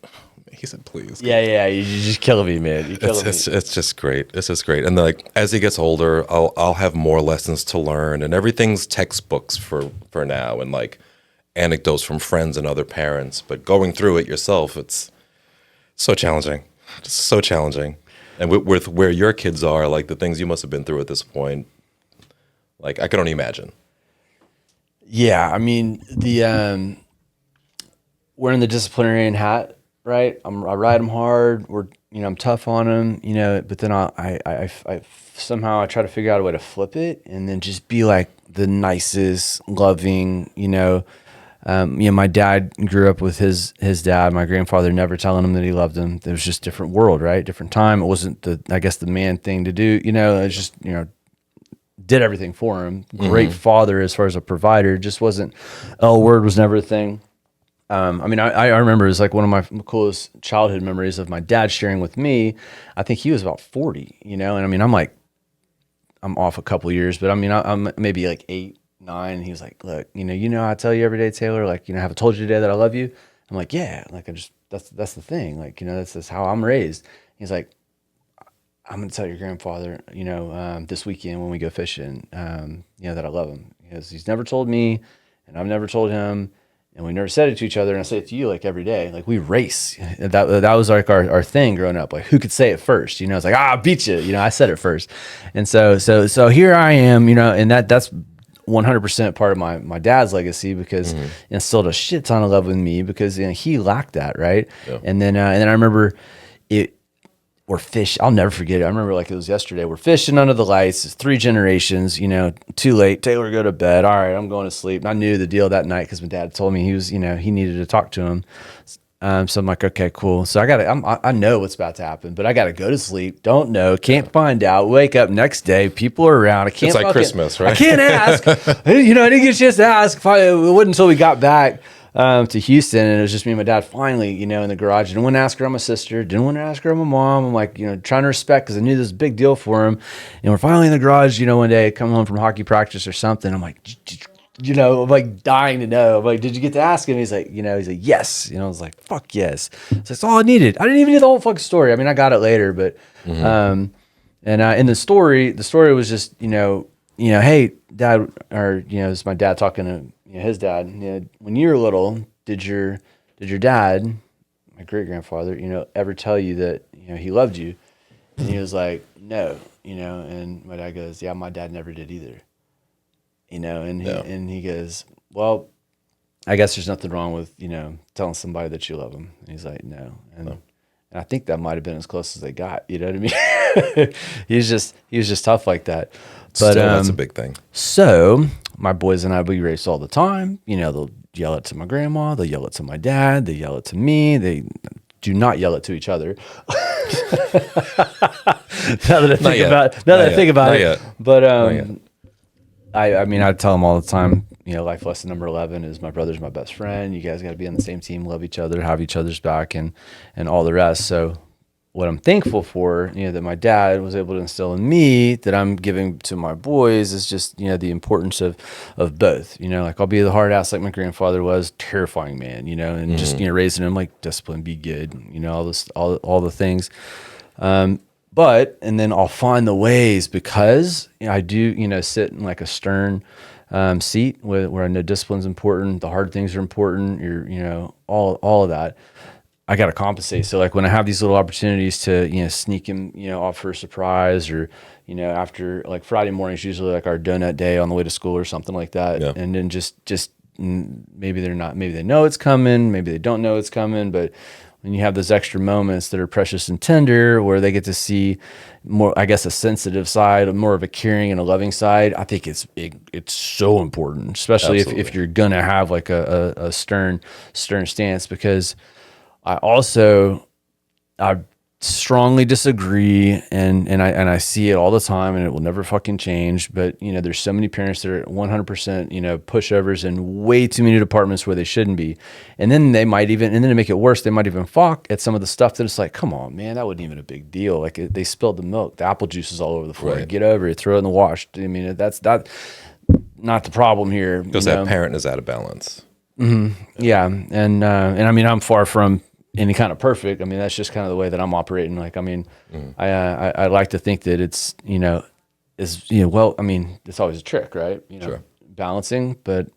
he said, please. Yeah. You're just killing me, man. You're killing me. It's just great. It's just great. And like, as he gets older, I'll have more lessons to learn, and everything's textbooks for now, and like anecdotes from friends and other parents. But going through it yourself, it's so challenging. It's so challenging. And with where your kids are, like the things you must have been through at this point, like I can only imagine. Yeah, I mean wearing the disciplinarian hat, right? I ride them hard. I'm tough on them, But then I somehow I try to figure out a way to flip it, and then just be like the nicest, loving, my dad grew up with his dad, my grandfather, never telling him that he loved him. It was just a different world, right? Different time. It wasn't the man thing to do, It was just, did everything for him. Great father as far as a provider. Just wasn't, word was never a thing. I remember it was like one of my coolest childhood memories of my dad sharing with me. I think he was about 40, and I mean, I'm off a couple years, but I mean, I'm maybe like 8, 9. And he was like, look, I tell you every day, Taylor, like, have I told you today that I love you? I'm like, yeah, like that's the thing. Like, that's how I'm raised. He's like, I'm going to tell your grandfather, this weekend when we go fishing, that I love him, because he's never told me and I've never told him, and we never said it to each other. And I say it to you like every day, like we race. That was like our thing growing up. Like who could say it first? It's like, I beat you. I said it first. And so here I am, and that's 100% part of my dad's legacy, because he instilled a shit ton of love with me, because he lacked that, right? Yeah. And then I remember we're fish. I'll never forget it. I remember like it was yesterday. We're fishing under the lights. It's 3 generations. Too late. Taylor, go to bed. All right, I'm going to sleep. And I knew the deal that night because my dad told me he was, he needed to talk to him. So I'm like, okay, cool. So I know what's about to happen, but I got to go to sleep. Don't know. Can't find out. Wake up next day. People are around. I can't. It's like Christmas, right? I can't ask. I didn't get a chance to ask. It wasn't until we got back to Houston, and it was just me and my dad finally, in the garage. Didn't want to ask her my sister. Didn't want to ask her my mom. I'm like, trying to respect, because I knew this was a big deal for him. And we're finally in the garage, one day, coming home from hockey practice or something. I'm like, I'm like dying to know. I'm like, did you get to ask him? He's like, yes. I was like, fuck yes. So that's all I needed. I didn't even need the whole fucking story. I mean, I got it later, but, and in the story was just, hey, dad, or, it's my dad talking to his dad. When you were little, did your dad, my great grandfather, ever tell you that, he loved you? And he was like, no, and my dad goes, yeah, my dad never did either. And he goes, well, I guess there's nothing wrong with, telling somebody that you love them. And he's like, no. And I think that might've been as close as they got, you know what I mean? he was just tough like that. But still, that's a big thing. So my boys and I, we race all the time. They'll yell it to my grandma. They'll yell it to my dad. They yell it to me. They do not yell it to each other. Now that I think about it. But I tell them all the time, life lesson number 11 is my brother's my best friend. You guys got to be on the same team, love each other, have each other's back, and all the rest. So what I'm thankful for, that my dad was able to instill in me, that I'm giving to my boys, is just, the importance of both. Like I'll be the hard ass like my grandfather was, terrifying man, and just, raising him like discipline, be good, all the things. But then I'll find the ways, because I do, sit in like a stern seat where I know discipline's important, the hard things are important, all of that. I got to compensate. So like when I have these little opportunities to, sneak him, off for a surprise, or, after like Friday mornings, usually like our donut day on the way to school or something like that. Yeah. And then just maybe they know it's coming, maybe they don't know it's coming, but when you have those extra moments that are precious and tender, where they get to see more, I guess, a sensitive side, more of a caring and a loving side, I think it's so important, especially if you're gonna have like a stern stance, because I strongly disagree, and I see it all the time, and it will never fucking change. But there's so many parents that are 100% pushovers in way too many departments where they shouldn't be, and then they might even, and then to make it worse, they might even balk at some of the stuff that it's like, come on, man, that wasn't even a big deal. Like they spilled the milk, the apple juice is all over the floor. Right. Get over it, throw it in the wash. I mean, that's not the problem here. Because that parent is out of balance. Yeah, and I mean, I'm far from any kind of perfect. I mean, that's just kind of the way that I'm operating. Like, I mean, I like to think that it's, well, I mean, it's always a trick, right? Sure. Balancing, but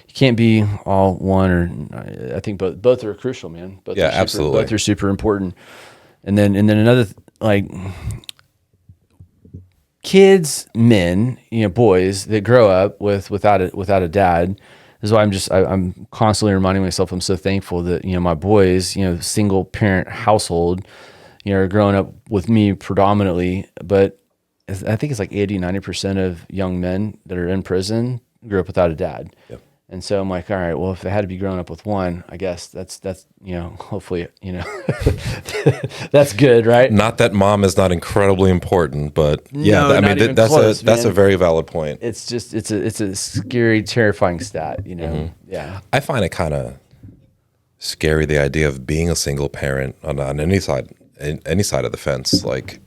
you can't be all one, or I think both are crucial, man. Both are absolutely. Both are super important. And then another, like, kids, men, boys that grow up without a dad. This is why I'm constantly reminding myself I'm so thankful that my boys, single parent household, are growing up with me predominantly. But I think it's like 80-90% of young men that are in prison grew up without a dad. Yep. And so I'm like, all right, well, if they had to be growing up with one, I guess that's hopefully that's good, right? Not that mom is not incredibly important, but No, I not mean even that's close, that's a man. very valid point. It's just it's a scary, terrifying stat, Yeah. I find it kind of scary, the idea of being a single parent on any side of the fence, like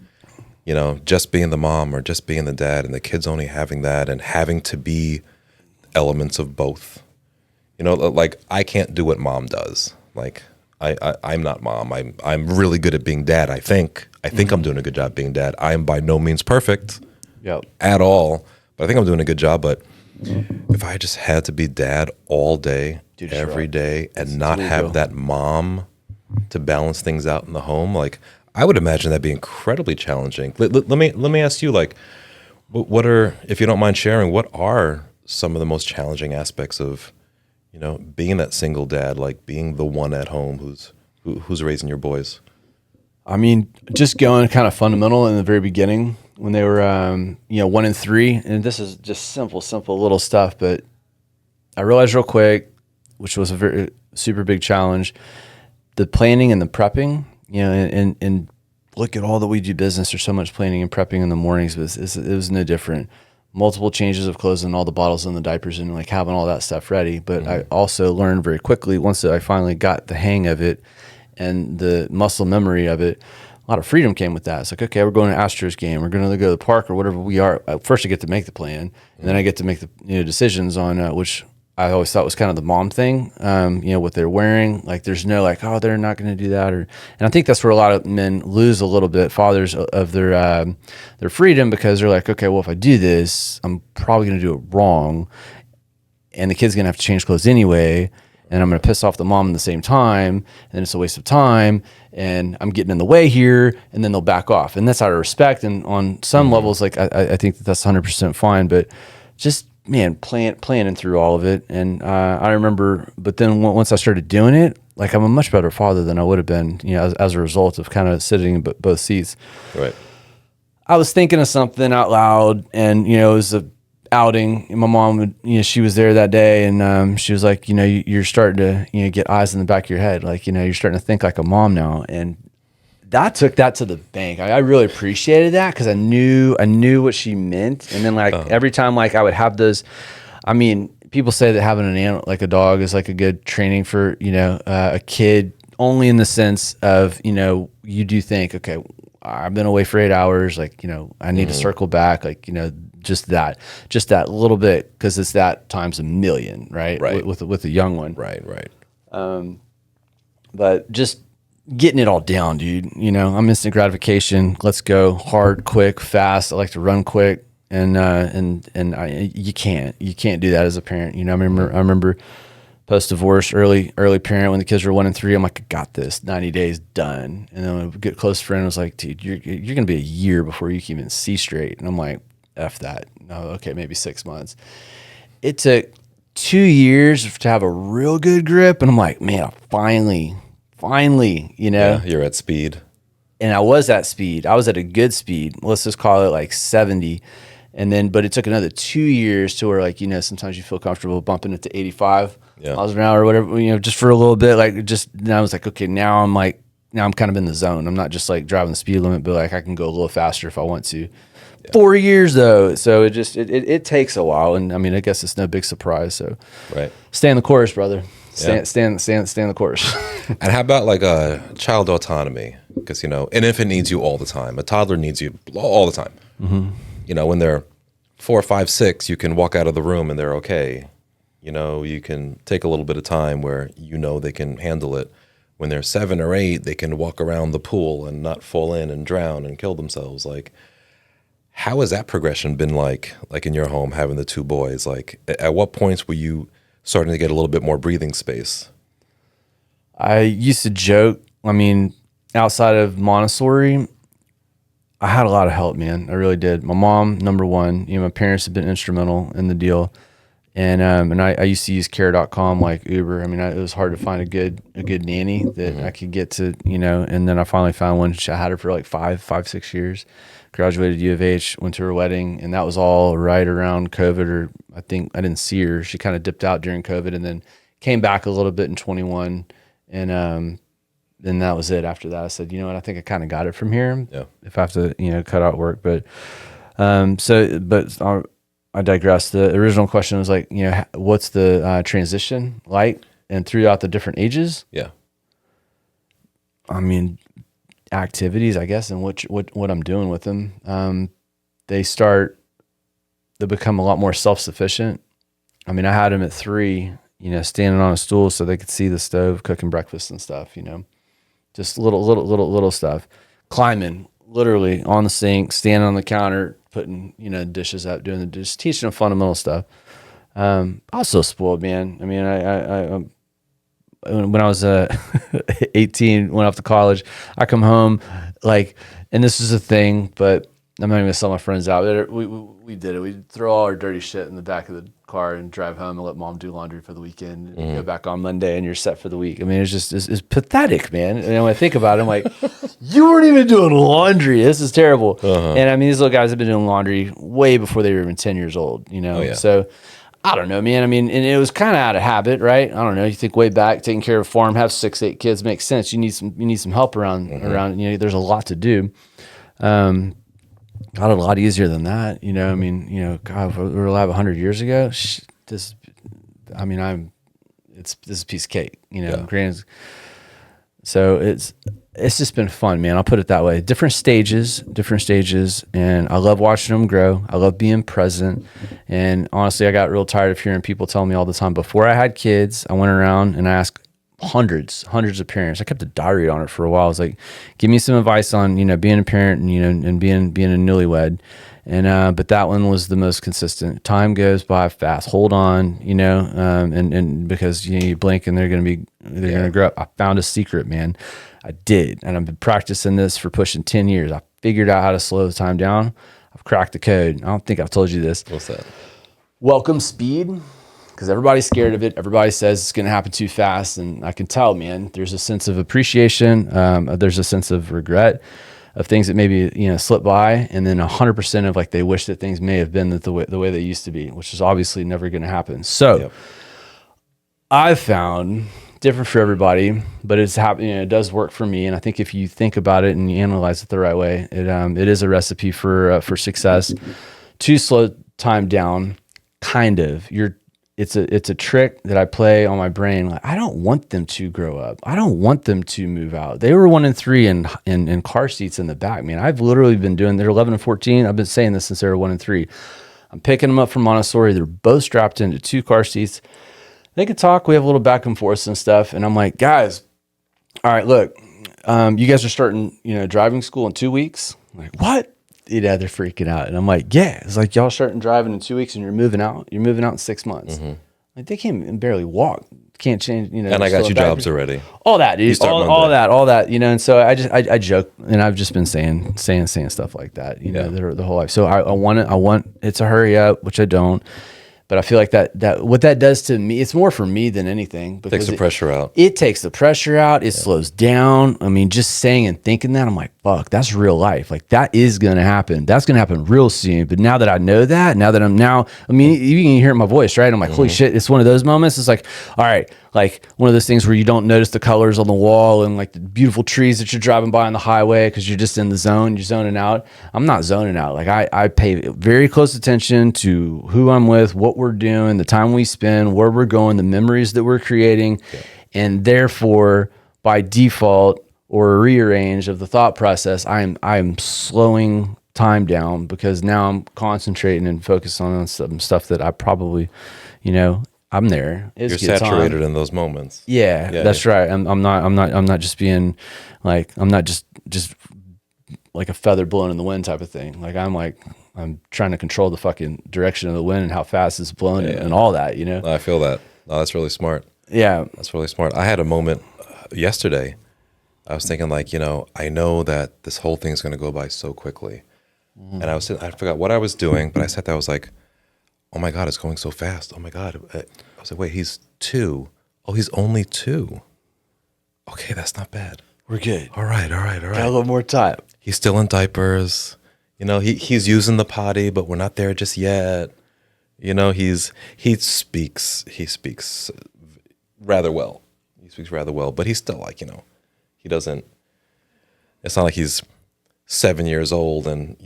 just being the mom or just being the dad, and the kids only having that and having to be elements of both. Like I can't do what mom does. Like I'm not mom. I'm really good at being dad. I think I'm doing a good job being dad. I am by no means perfect at all, but I think I'm doing a good job. But if I just had to be dad all day, every day, and not have that mom to balance things out in the home, like I would imagine that'd be incredibly challenging. Let me ask you, like, what are, if you don't mind sharing, what are some of the most challenging aspects of being that single dad, like being the one at home who's raising your boys? I mean, just going kind of fundamental in the very beginning when they were, 1 and 3, and this is just simple little stuff, but I realized real quick, which was a very super big challenge, the planning and the prepping, and look at all that we do business. There's so much planning and prepping in the mornings, but it was no different. Multiple changes of clothes and all the bottles and the diapers and like having all that stuff ready. But I also learned very quickly, once I finally got the hang of it and the muscle memory of it, a lot of freedom came with that. It's like, okay, we're going to Astros game. We're going to go to the park or whatever we are. First, I get to make the plan, and then I get to make the decisions on which I always thought was kind of the mom thing, what they're wearing. Like, there's no like, oh, they're not going to do that. And I think that's where a lot of men lose a little bit, fathers, of their freedom, because they're like, okay, well, if I do this, I'm probably going to do it wrong. And the kid's going to have to change clothes anyway. And I'm going to piss off the mom at the same time. And then it's a waste of time. And I'm getting in the way here. And then they'll back off. And that's out of respect. And on some levels, like, I think that's 100% fine. But just, man, planning through all of it. And I remember, but then once I started doing it, like, I'm a much better father than I would have been, as a result of kind of sitting in both seats. Right. I was thinking of something out loud, and, it was a outing. And my mom would, she was there that day, and she was like, you're starting to, get eyes in the back of your head. Like, you're starting to think like a mom now. And that took that to the bank. I really appreciated that, because I knew what she meant. And then, like, every time, like, I would have those, I mean, people say that having an animal, like a dog, is like a good training for, a kid, only in the sense of, you do think, okay, I've been away for 8 hours. Like, I need to circle back. Like, just that little bit, because it's that times a million, right? Right. With a young one. Right. But just getting it all down, dude. I'm instant gratification. Let's go hard, quick, fast. I like to run quick, and you can't do that as a parent. I remember post divorce, early parent, when the kids were 1 and 3. I'm like, I got this. 90 days done. And then a good close friend was like, dude, you're gonna be a year before you can even see straight. And I'm like, F that. No, okay, maybe 6 months. It took 2 years to have a real good grip, and I'm like, man, finally, Yeah, you're at speed. And I was at speed. I was at a good speed. Let's just call it like 70. And then, but it took another 2 years to where, like, sometimes you feel comfortable bumping it to 85 miles an hour or whatever, just for a little bit. Like, just, and I was like, okay, now I'm like now I'm kind of in the zone. I'm not just like driving the speed limit, but like I can go a little faster if I want to. 4 years though, so it takes a while, and I mean, I guess it's no big surprise. So, right, stay in the course, brother. Stay in the course. And how about like a child autonomy? Because an infant needs you all the time. A toddler needs you all the time. Mm-hmm. When they're 4, 5, 6, you can walk out of the room and they're okay. You can take a little bit of time where they can handle it. When they're 7 or 8, they can walk around the pool and not fall in and drown and kill themselves. Like, how has that progression been like in your home, having the 2 boys? Like, at what points were you starting to get a little bit more breathing space? I used to joke, I mean, outside of Montessori, I had a lot of help, man. I really did. My mom, number one, my parents have been instrumental in the deal. And I used to use care.com like Uber. I mean, it was hard to find a good nanny that I could get to, and then I finally found one. I had her for like 5, 6 years. Graduated U of H, went to her wedding, and that was all right around COVID, or I think I didn't see her. She kind of dipped out during COVID and then came back a little bit in 21. And then that was it. After that, I said, you know what, I think I kind of got it from here. Yeah. If I have to, cut out work. But I digress. The original question was like, what's the transition like and throughout the different ages? Yeah. I mean, activities, I guess, and what I'm doing with them. They become a lot more self-sufficient. I mean, I had them at 3, standing on a stool so they could see the stove, cooking breakfast and stuff, just little stuff. Climbing, literally on the sink, standing on the counter, putting, dishes out, just teaching them fundamental stuff. I was so spoiled, man. I mean, I when I was 18, went off to college, I come home and this is a thing, but I'm not even gonna sell my friends out. We did it. We'd throw all our dirty shit in the back of the car and drive home and let mom do laundry for the weekend. And go back on Monday and you're set for the week. I mean, it's pathetic, man. And when I think about it, I'm like, you weren't even doing laundry. This is terrible. And I mean, these little guys have been doing laundry way before they were even 10 years old, So I don't know, man. I mean, and it was kind of out of habit, right? I don't know. You think way back, taking care of a farm, have 6, 8 kids makes sense. You need some help around. There's a lot to do. Got a lot easier than that, I mean, God, if we were alive 100 years ago, this is a piece of cake, So it's just been fun, man. I'll put it that way. Different stages, and I love watching them grow. I love being present. And honestly, I got real tired of hearing people tell me all the time. Before I had kids, I went around and I asked hundreds of parents. I kept a diary on it for a while. I was like, give me some advice on, being a parent and, and being a newlywed. And, but that one was the most consistent. Time goes by fast. Hold on, and because, you blink and they're going to grow up. I found a secret, man. I did. And I've been practicing this for pushing 10 years. I figured out how to slow the time down. I've cracked the code. I don't think I've told you this. What's that? Welcome speed. Because everybody's scared of it. Everybody says it's going to happen too fast. And I can tell, man, there's a sense of appreciation. There's a sense of regret of things that maybe, slip by. And then 100% of they wish that things may have been the way they used to be, which is obviously never going to happen. So I've found, different for everybody, but it's happening. It does work for me. And I think if you think about it and you analyze it the right way, it is a recipe for success. To slow time down, kind of. It's a trick that I play on my brain. I don't want them to grow up. I don't want them to move out. They were 1 and 3 in car seats in the back, man. I've literally been doing, they're 11 and 14. I've been saying this since they were 1 and 3. I'm picking them up from Montessori. They're both strapped into 2 car seats. They can talk. We have a little back and forth and stuff. And I'm like, guys, all right, look, you guys are starting, driving school in 2 weeks. I'm like, what? They're freaking out. And I'm like, yeah, it's like y'all starting driving in 2 weeks and you're moving out. You're moving out in 6 months. Like they can't barely walk. Can't change, And I got you jobs already. All that, dude. All that, And so I joke, and I've just been saying stuff like that, the whole life. So I want it to hurry up, which I don't. But I feel like that what that does to me, it's more for me than anything. Because takes the pressure out. It takes the pressure out. It slows down. I mean, just saying and thinking that, I'm like, fuck, that's real life. Like that is going to happen. That's going to happen real soon. But now that I know that, I mean, you can hear my voice, right? I'm like, holy shit, it's one of those moments. It's like, all right, like one of those things where you don't notice the colors on the wall and like the beautiful trees that you're driving by on the highway because you're just in the zone, you're zoning out. I'm not zoning out. Like I pay very close attention to who I'm with, what we're doing, the time we spend, where we're going, the memories that we're creating. Yeah. And therefore, by default or a rearrange of the thought process, I'm slowing time down because now I'm concentrating and focusing on some stuff that I probably, I'm there. You're saturated in those moments. Yeah, that's right. I'm not just being like, I'm not just like a feather blowing in the wind type of thing. Like I'm trying to control the fucking direction of the wind and how fast it's blowing and all that, I feel that. Oh, that's really smart. Yeah. That's really smart. I had a moment yesterday. I was thinking like, I know that this whole thing's going to go by so quickly. And I forgot what I was doing, but I sat there, I was like, oh my God, it's going so fast. Oh my God. I was like, wait, he's 2. Oh, he's only 2. Okay, that's not bad. We're good. All right. Got a little more time. He's still in diapers. He's using the potty, but we're not there just yet. He speaks rather well. He speaks rather well, but he's still like, he doesn't, it's not like he's 7 years old and,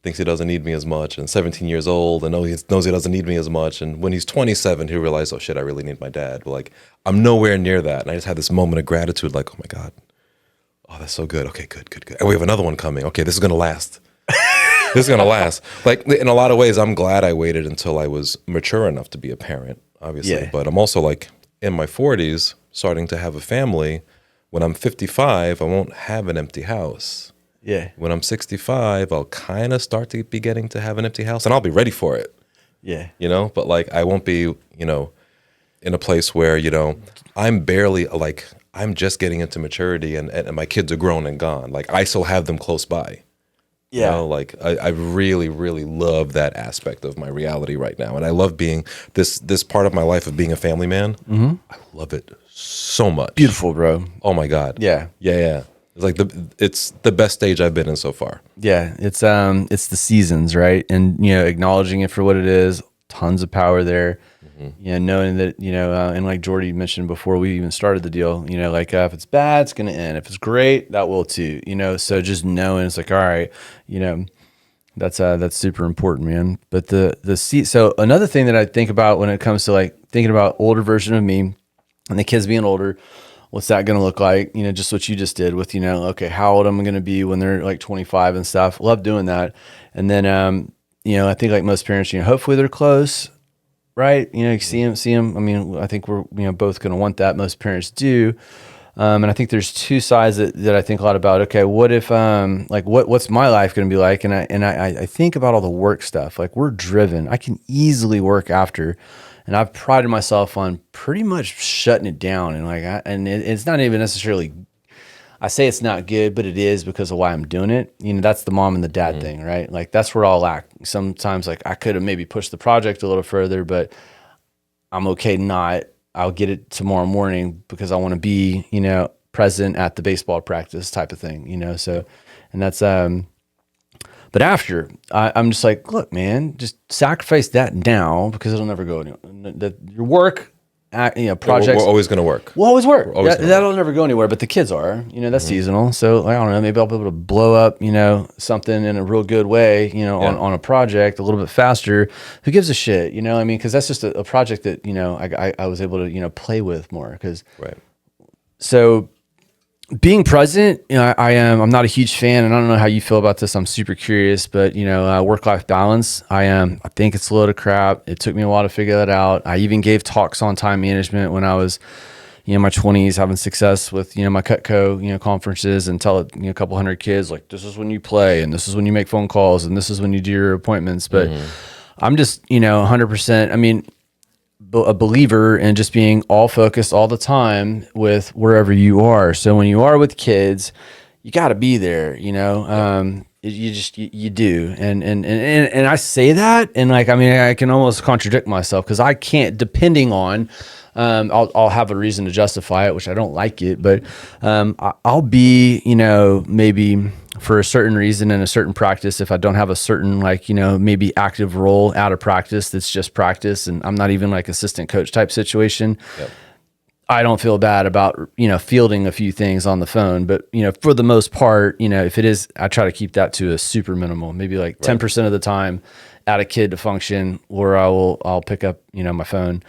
thinks he doesn't need me as much, and 17 years old and knows he doesn't need me as much. And when he's 27, he'll realize, oh shit, I really need my dad. But like, I'm nowhere near that. And I just had this moment of gratitude, like, oh my God, oh, that's so good. Okay, good. And we have another one coming. Okay, this is going to last. This is going to last. Like, in a lot of ways, I'm glad I waited until I was mature enough to be a parent, obviously. Yeah. But I'm also like in my 40s, starting to have a family. When I'm 55, I won't have an empty house. Yeah. When I'm 65, I'll kind of start to be getting to have an empty house, and I'll be ready for it. Yeah. But like I won't be, in a place where, I'm barely like, I'm just getting into maturity and my kids are grown and gone. Like I still have them close by. Yeah. Like I really, really love that aspect of my reality right now. And I love being this part of my life of being a family man. Mm-hmm. I love it so much. Beautiful, bro. Oh my God. Yeah. Yeah. It's like it's the best stage I've been in so far. Yeah, it's the seasons, right? And acknowledging it for what it is, tons of power there. Mm-hmm. Knowing that and like Jordy mentioned before we even started the deal, like if it's bad, it's gonna end. If it's great, that will too. So just knowing it's like, all right, that's super important, man. But so another thing that I think about when it comes to like thinking about older version of me and the kids being older. What's that going to look like? Just what you just did with, okay, how old am I going to be when they're like 25 and stuff? Love doing that. And then, I think like most parents, hopefully they're close, right? You see them. I mean, I think we're, both going to want that. Most parents do. And I think there's two sides that I think a lot about. Okay, what if, like what's my life going to be like? And I think about all the work stuff. Like we're driven. I can easily work after. And I've prided myself on pretty much shutting it down. And it's not even necessarily, I say it's not good, but it is because of why I'm doing it. That's the mom and the dad thing, right? Like that's where I'll lack. Sometimes like I could have maybe pushed the project a little further, but I'm okay not. I'll get it tomorrow morning because I want to be, present at the baseball practice type of thing, so, and that's, but after, I'm just like, look, man, just sacrifice that now because it'll never go anywhere. Your work, projects. We're always going to work. We'll always work. That'll never go anywhere, but the kids are, that's seasonal. So I don't know, maybe I'll be able to blow up, something in a real good way, on a project a little bit faster. Who gives a shit? Because that's just a project that, I was able to, play with more because. Right. So being present, I'm not a huge fan, and I don't know how you feel about this. I'm super curious, but work-life balance, I think it's a load of crap. It took me a while to figure that out. I even gave talks on time management when I was, in my 20s, having success with, my Cutco, conferences, and tell it, a couple hundred kids, like, this is when you play, and this is when you make phone calls, and this is when you do your appointments. But I'm just, 100%, a believer in just being all focused all the time with wherever you are. So when you are with kids, you got to be there, you do. And I say that, and I can almost contradict myself because I can't, depending on, I'll have a reason to justify it, which I don't like it, but I'll be, maybe for a certain reason in a certain practice, if I don't have a certain maybe active role out of practice, that's just practice, and I'm not even like assistant coach type situation. Yep. I don't feel bad about, fielding a few things on the phone, but, for the most part, if it is, I try to keep that to a super minimal, maybe like 10% of the time add a kid to function where I'll pick up, my phone.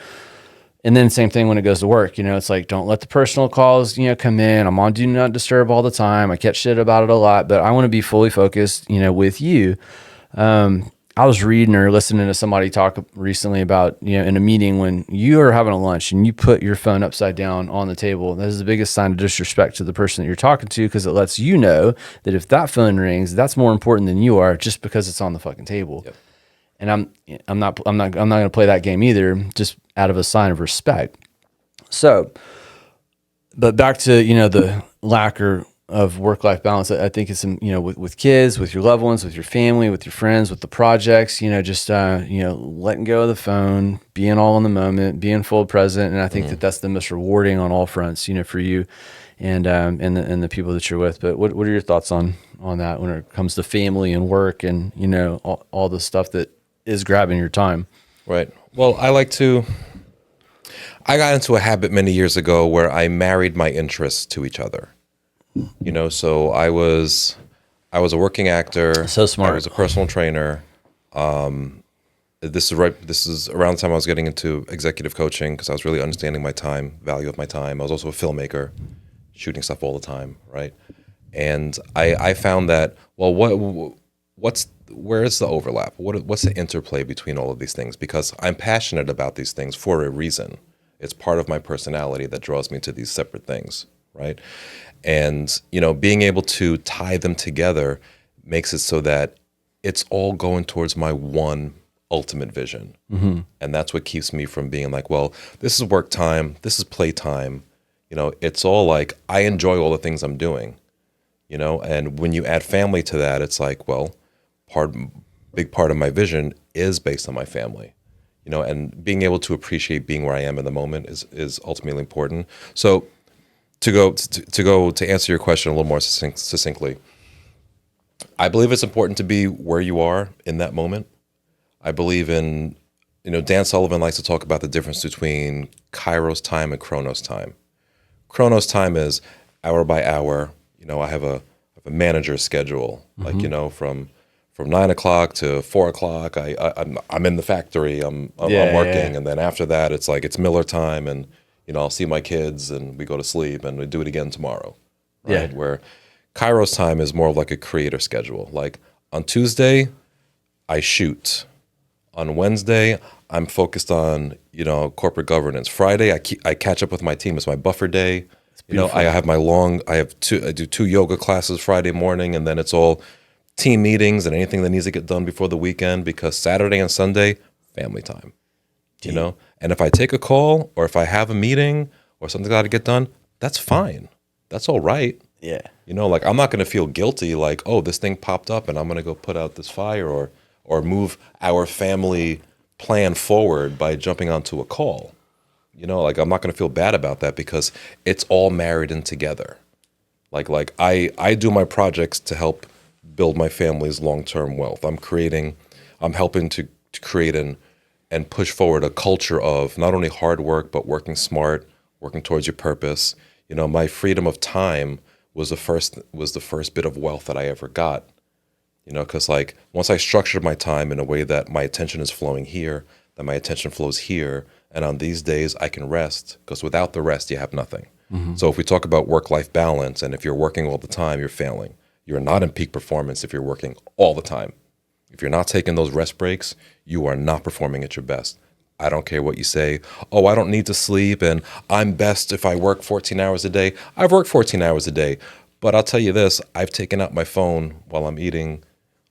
And then same thing when it goes to work, it's like, don't let the personal calls, come in. I'm on do not disturb all the time. I catch shit about it a lot, but I want to be fully focused, with you. I was reading or listening to somebody talk recently about, in a meeting when you are having a lunch and you put your phone upside down on the table, that is the biggest sign of disrespect to the person that you're talking to, because it lets you know that if that phone rings, that's more important than you are just because it's on the fucking table. Yep. And I'm not going to play that game either, just out of a sign of respect. So, but back to, the lack of work-life balance, I think it's, with kids, with your loved ones, with your family, with your friends, with the projects, just, letting go of the phone, being all in the moment, being full present. And I think that's the most rewarding on all fronts, for you and the people that you're with. But what are your thoughts on that when it comes to family and work and, all the stuff that is grabbing your time? Right. Well, I got into a habit many years ago where I married my interests to each other. So I was a working actor. So smart. I was a personal trainer. This is around the time I was getting into executive coaching, because I was really understanding my time, value of my time. I was also a filmmaker, shooting stuff all the time, right? And I found that, well, where is the overlap? What's the interplay between all of these things? Because I'm passionate about these things for a reason. It's part of my personality that draws me to these separate things, right? And, being able to tie them together makes it so that it's all going towards my one ultimate vision. Mm-hmm. And that's what keeps me from being like, well, this is work time, this is play time. It's all like, I enjoy all the things I'm doing, and when you add family to that, it's like, well, big part of my vision is based on my family, and being able to appreciate being where I am in the moment is ultimately important. So to answer your question a little more succinctly, I believe it's important to be where you are in that moment. I believe in, Dan Sullivan likes to talk about the difference between Kairos time and Chronos time. Chronos time is hour by hour. I have a manager's schedule, like, from 9 o'clock to 4 o'clock, I'm in the factory, I'm working. And then after that, it's like, it's Miller time, and, I'll see my kids and we go to sleep and we do it again tomorrow, right? Yeah. Where Kairos time is more of like a creator schedule. Like on Tuesday, I shoot. On Wednesday, I'm focused on, corporate governance. Friday, I catch up with my team. It's my buffer day. I do 2 yoga classes Friday morning, and then it's all team meetings and anything that needs to get done before the weekend, because Saturday and Sunday, family time, And if I take a call or if I have a meeting or something got to get done, that's fine. That's all right. Yeah. Like, I'm not going to feel guilty like, oh, this thing popped up and I'm going to go put out this fire or move our family plan forward by jumping onto a call. Like, I'm not going to feel bad about that, because it's all married in together. Like I do my projects to help build my family's long-term wealth. I'm helping to create and push forward a culture of not only hard work, but working smart, working towards your purpose. My freedom of time was the first bit of wealth that I ever got. Because like, once I structured my time in a way that my attention is flowing here, that my attention flows here, and on these days I can rest, because without the rest, you have nothing. Mm-hmm. So if we talk about work-life balance, and if you're working all the time, you're failing. You're not in peak performance if you're working all the time. If you're not taking those rest breaks, you are not performing at your best. I don't care what you say. Oh, I don't need to sleep, and I'm best if I work 14 hours a day. I've worked 14 hours a day, but I'll tell you this, I've taken out my phone while I'm eating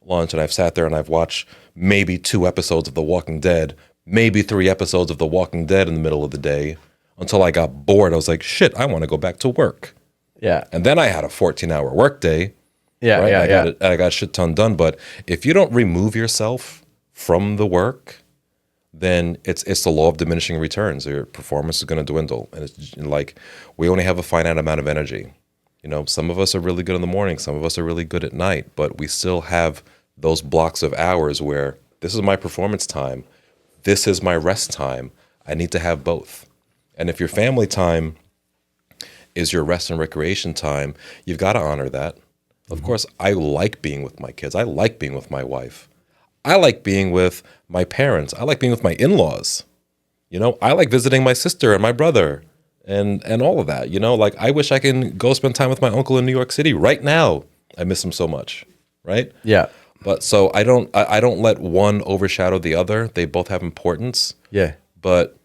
lunch, and I've sat there and I've watched maybe 2 episodes of The Walking Dead, maybe 3 episodes of The Walking Dead in the middle of the day, until I got bored. I was like, shit, I want to go back to work. Yeah. And then I had a 14-hour work day. Yeah, right? Yeah, I got a shit ton done. But if you don't remove yourself from the work, then it's the law of diminishing returns. Your performance is going to dwindle. And it's like, we only have a finite amount of energy. Some of us are really good in the morning. Some of us are really good at night. But we still have those blocks of hours where this is my performance time. This is my rest time. I need to have both. And if your family time is your rest and recreation time, you've got to honor that. Of course, I like being with my kids. I like being with my wife. I like being with my parents. I like being with my in-laws. I like visiting my sister and my brother and all of that. Like I wish I can go spend time with my uncle in New York City right now. I miss him so much, right? Yeah. But so I don't let one overshadow the other. They both have importance. Yeah. But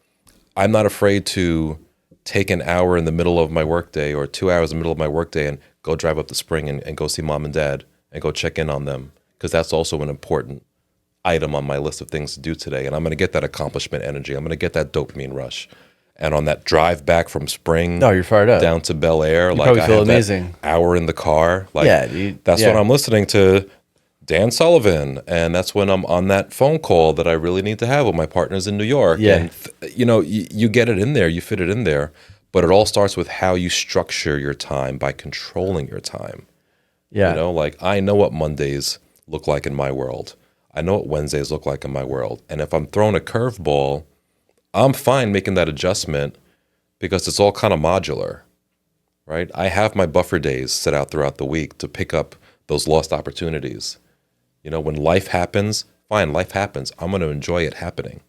I'm not afraid to take an hour in the middle of my workday or 2 hours in the middle of my workday and go drive up the spring and go see mom and dad and go check in on them, because that's also an important item on my list of things to do today. And I'm going to get that accomplishment energy. I'm going to get that dopamine rush. And on that drive back from spring you're fired up. down to Bel Air, You like probably I feel have amazing. that hour in the car. Like that's yeah. when I'm listening to Dan Sullivan, and that's when I'm on that phone call that I really need to have with my partners in New York. Yeah. And you get it in there, you fit it in there, but it all starts with how you structure your time by controlling your time. Yeah. Like I know what Mondays look like in my world. I know what Wednesdays look like in my world. And if I'm throwing a curveball, I'm fine making that adjustment because it's all kind of modular, right? I have my buffer days set out throughout the week to pick up those lost opportunities. When life happens, fine, life happens. I'm going to enjoy it happening.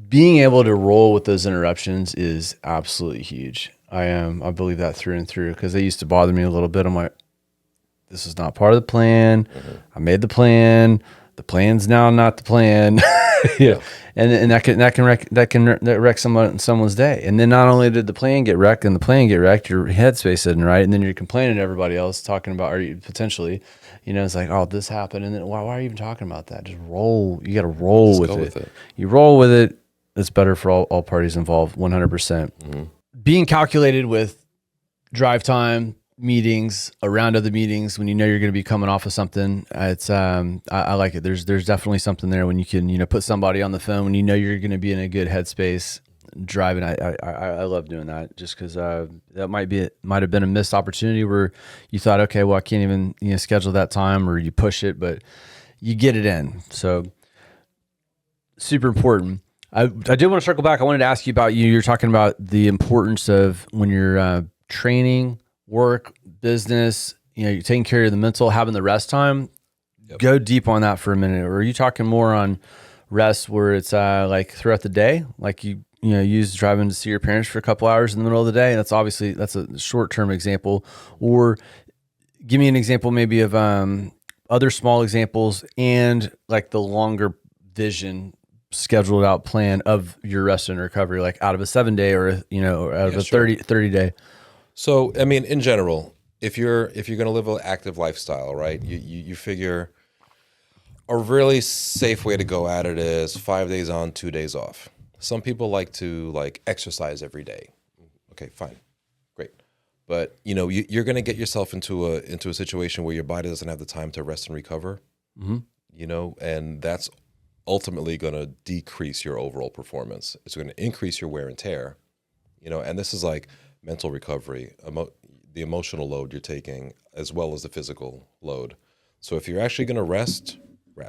Being able to roll with those interruptions is absolutely huge. I believe that through and through, because they used to bother me a little bit. I'm like, this is not part of the plan. Mm-hmm. I made the plan. The plan's now not the plan. Yeah, and that can wreck someone's day. And then not only did the plan get wrecked and the plan get wrecked, your headspace isn't right, and then you're complaining to everybody else, talking about, or you potentially, it's like, oh, this happened, and then why are you even talking about that? Just roll. You got to roll with it. You roll with it. It's better for all parties involved. 100%. Mm-hmm. Being calculated with drive time, meetings, around other meetings, when you're going to be coming off of something, it's I like it. There's definitely something there when you can put somebody on the phone when you're going to be in a good headspace driving. I love doing that, just because that might have been a missed opportunity where you thought, okay, well, I can't even schedule that time, or you push it, but you get it in. So super important. I did want to circle back. I wanted to ask you about you're talking about the importance of when you're training, work, business, you're taking care of the mental, having the rest time. Yep. Go deep on that for a minute. Or are you talking more on rest where it's like throughout the day, like you use driving to see your parents for a couple hours in the middle of the day? That's a short-term example. Or give me an example maybe of other small examples and like the longer vision, scheduled out plan of your rest and recovery, like out of a 7-day or out of a 30 day. So, I mean, in general, if you're going to live an active lifestyle, right, you figure a really safe way to go at it is 5 days on, 2 days off. Some people like to exercise every day. Okay, fine, great. But you're going to get yourself into a situation where your body doesn't have the time to rest and recover. Mm-hmm. And that's ultimately going to decrease your overall performance. It's going to increase your wear and tear. And this is like mental recovery, the emotional load you're taking, as well as the physical load. So if you're actually going to rest. I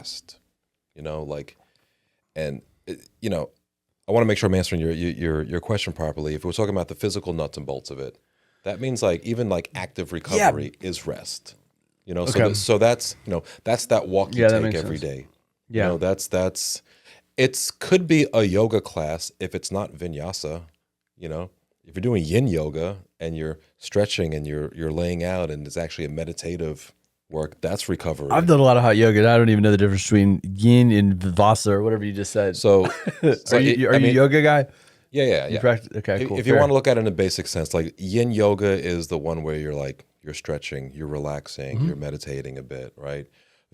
want to make sure I'm answering your question properly. If we're talking about the physical nuts and bolts of it, that means even active recovery is rest. Okay. So that's that walk you take every day. Yeah. It could be a yoga class if it's not vinyasa. If you're doing yin yoga and you're stretching and you're laying out and it's actually a meditative work, that's recovery. I've done a lot of hot yoga, and I don't even know the difference between yin and vivasa or whatever you just said. So, are you a yoga guy? Yeah. Okay, cool. If you want to look at it in a basic sense, like yin yoga is the one where you're stretching, you're relaxing, mm-hmm. you're meditating a bit, right?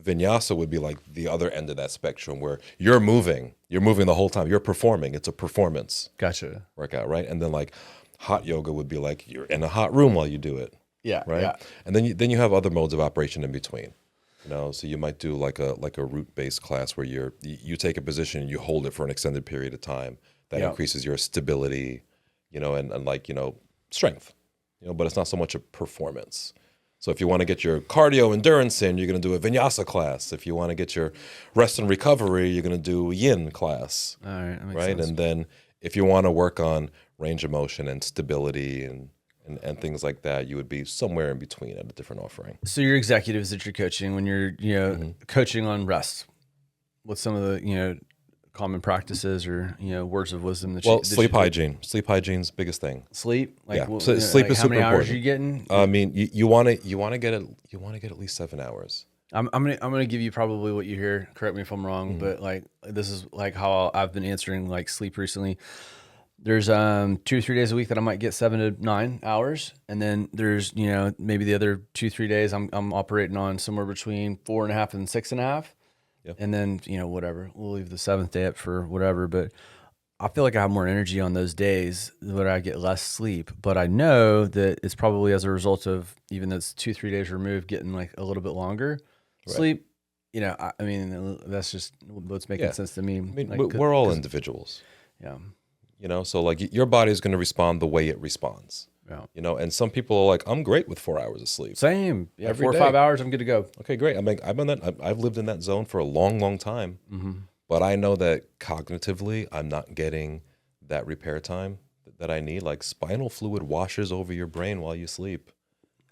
Vinyasa would be like the other end of that spectrum where you're moving the whole time. You're performing. It's a performance. Gotcha. Workout, right? And then hot yoga would be like you're in a hot room while you do it. Yeah. Right. Yeah. And then you have other modes of operation in between. So you might do like a root-based class where you take a position and you hold it for an extended period of time. That increases your stability, and strength. But it's not so much a performance. So if you want to get your cardio endurance in, you're going to do a vinyasa class. If you want to get your rest and recovery, you're going to do a yin class. All right. That makes sense. And then If you want to work on range of motion and stability and things like that, you would be somewhere in between at a different offering. So your executives that you're coaching, when you're, coaching on rest, what's some of the, common practices or, words of wisdom that Sleep hygiene. Sleep hygiene's biggest thing. Sleep? Sleep is how super many hours important. are you getting? I mean, you want to get at least 7 hours. I'm gonna give you probably what you hear. Correct me if I'm wrong, but like this is like how I've been answering like sleep recently. There's 2 or 3 days a week that I might get 7 to 9 hours, and then there's maybe the other 2 3 days I'm operating on somewhere between 4.5 and 6.5, and then whatever, we'll leave the 7th day up for whatever. But I feel like I have more energy on those days where I get less sleep, but I know that it's probably as a result of, even though it's 2 3 days removed, getting like a little bit longer sleep. I mean, that's just what's making sense to me. I mean, we're all individuals. Yeah. So like your body is going to respond the way it responds. Yeah. And some people are like, I'm great with 4 hours of sleep. Same. Yeah. Every 4 or day. 5 hours, I'm good to go. Okay, great. I mean, I've lived in that zone for a long, long time. But I know that cognitively, I'm not getting that repair time that I need. Like spinal fluid washes over your brain while you sleep,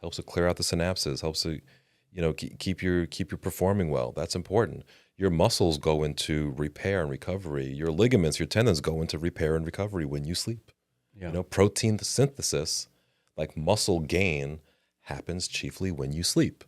helps to clear out the synapses, helps to, keep you performing well. That's important. Your muscles go into repair and recovery. Your ligaments, your tendons go into repair and recovery when you sleep. Yeah. Protein synthesis, like muscle gain, happens chiefly when you sleep.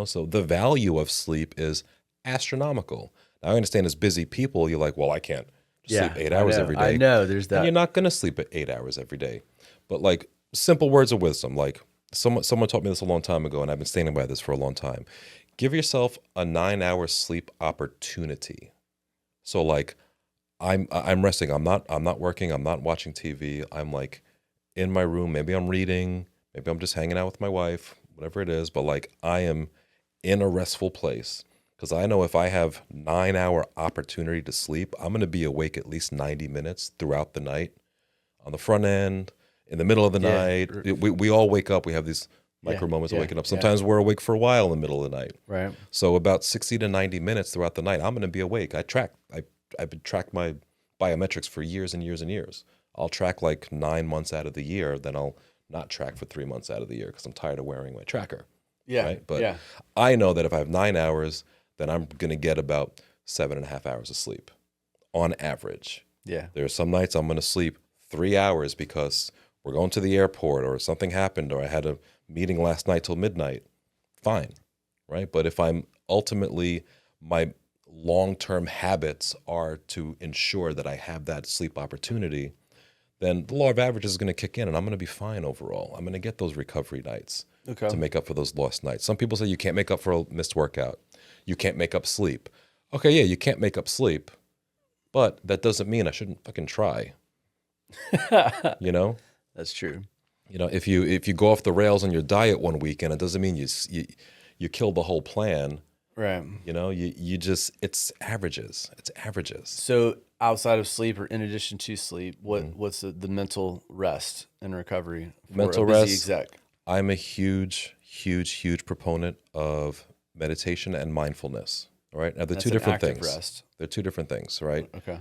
So the value of sleep is astronomical. Now, I understand as busy people, you're like, well, I can't sleep 8 hours every day. I know, there's that. And you're not going to sleep at 8 hours every day. But like simple words of wisdom, like someone taught me this a long time ago, and I've been standing by this for a long time. Give yourself a 9-hour sleep opportunity. So like I'm resting. I'm not working. I'm not watching TV. I'm like in my room. Maybe I'm reading. Maybe I'm just hanging out with my wife, whatever it is. But like I am in a restful place. Because I know if I have 9-hour opportunity to sleep, I'm going to be awake at least 90 minutes throughout the night. On the front end, in the middle of the night, we all wake up. We have these micro moments of waking up. Sometimes we're awake for a while in the middle of the night. Right. So about 60 to 90 minutes throughout the night, I'm going to be awake. I've been tracked my biometrics for years and years and years. I'll track like 9 months out of the year, then I'll not track for 3 months out of the year because I'm tired of wearing my tracker. Yeah. Right? But I know that if I have 9 hours, then I'm going to get about 7.5 hours of sleep on average. Yeah. There are some nights I'm going to sleep 3 hours because we're going to the airport or something happened or I had a meeting last night till midnight. Fine. Right. But if I'm ultimately, my long-term habits are to ensure that I have that sleep opportunity, then the law of averages is going to kick in and I'm going to be fine overall. I'm going to get those recovery nights to make up for those lost nights. Some people say you can't make up for a missed workout. You can't make up sleep. Okay, yeah, you can't make up sleep, but that doesn't mean I shouldn't fucking try. That's true. If you go off the rails on your diet one weekend, it doesn't mean you kill the whole plan. Right. You just, it's averages. It's averages. So outside of sleep or in addition to sleep, what's the mental rest and recovery for mental a busy rest exec? I'm a huge proponent of meditation and mindfulness. All right. Now they're two different things. Rest. They're two different things, right? Okay.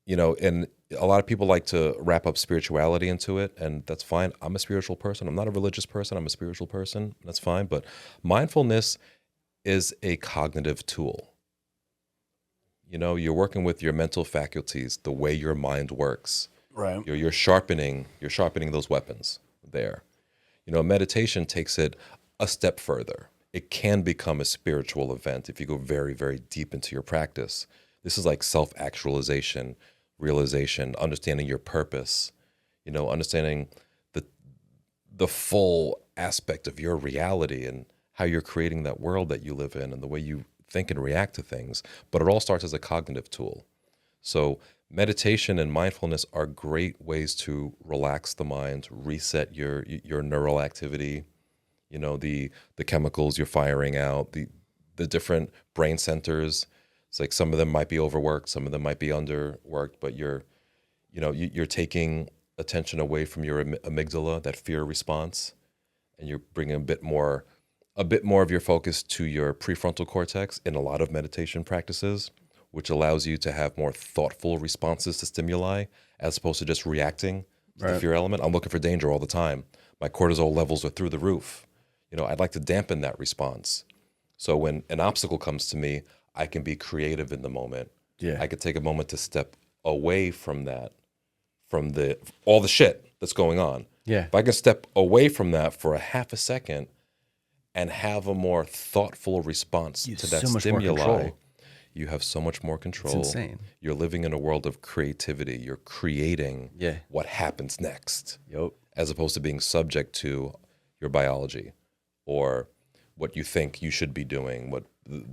And a lot of people like to wrap up spirituality into it, and that's fine. I'm a spiritual person. I'm not a religious person. I'm a spiritual person. That's fine. But mindfulness is a cognitive tool. You're working with your mental faculties, the way your mind works. Right. You're sharpening those weapons there. Meditation takes it a step further. It can become a spiritual event if you go very, very deep into your practice. This is like self-actualization, realization, understanding your purpose, understanding the full aspect of your reality and how you're creating that world that you live in and the way you think and react to things. But it all starts as a cognitive tool. So meditation and mindfulness are great ways to relax the mind, reset your neural activity, the chemicals you're firing out, the different brain centers. It's like some of them might be overworked, some of them might be underworked, but you're taking attention away from your amygdala, that fear response, and you're bringing a bit more of your focus to your prefrontal cortex in a lot of meditation practices, which allows you to have more thoughtful responses to stimuli as opposed to just reacting to the fear element. I'm looking for danger all the time. My cortisol levels are through the roof. I'd like to dampen that response. So when an obstacle comes to me, I can be creative in the moment. Yeah. I could take a moment to step away from that, from all the shit that's going on. Yeah. If I can step away from that for a half a second and have a more thoughtful response to that so much more stimuli, control. you have so much more control. It's insane. You're living in a world of creativity. You're creating what happens next, Yep. as opposed to being subject to your biology or what you think you should be doing, what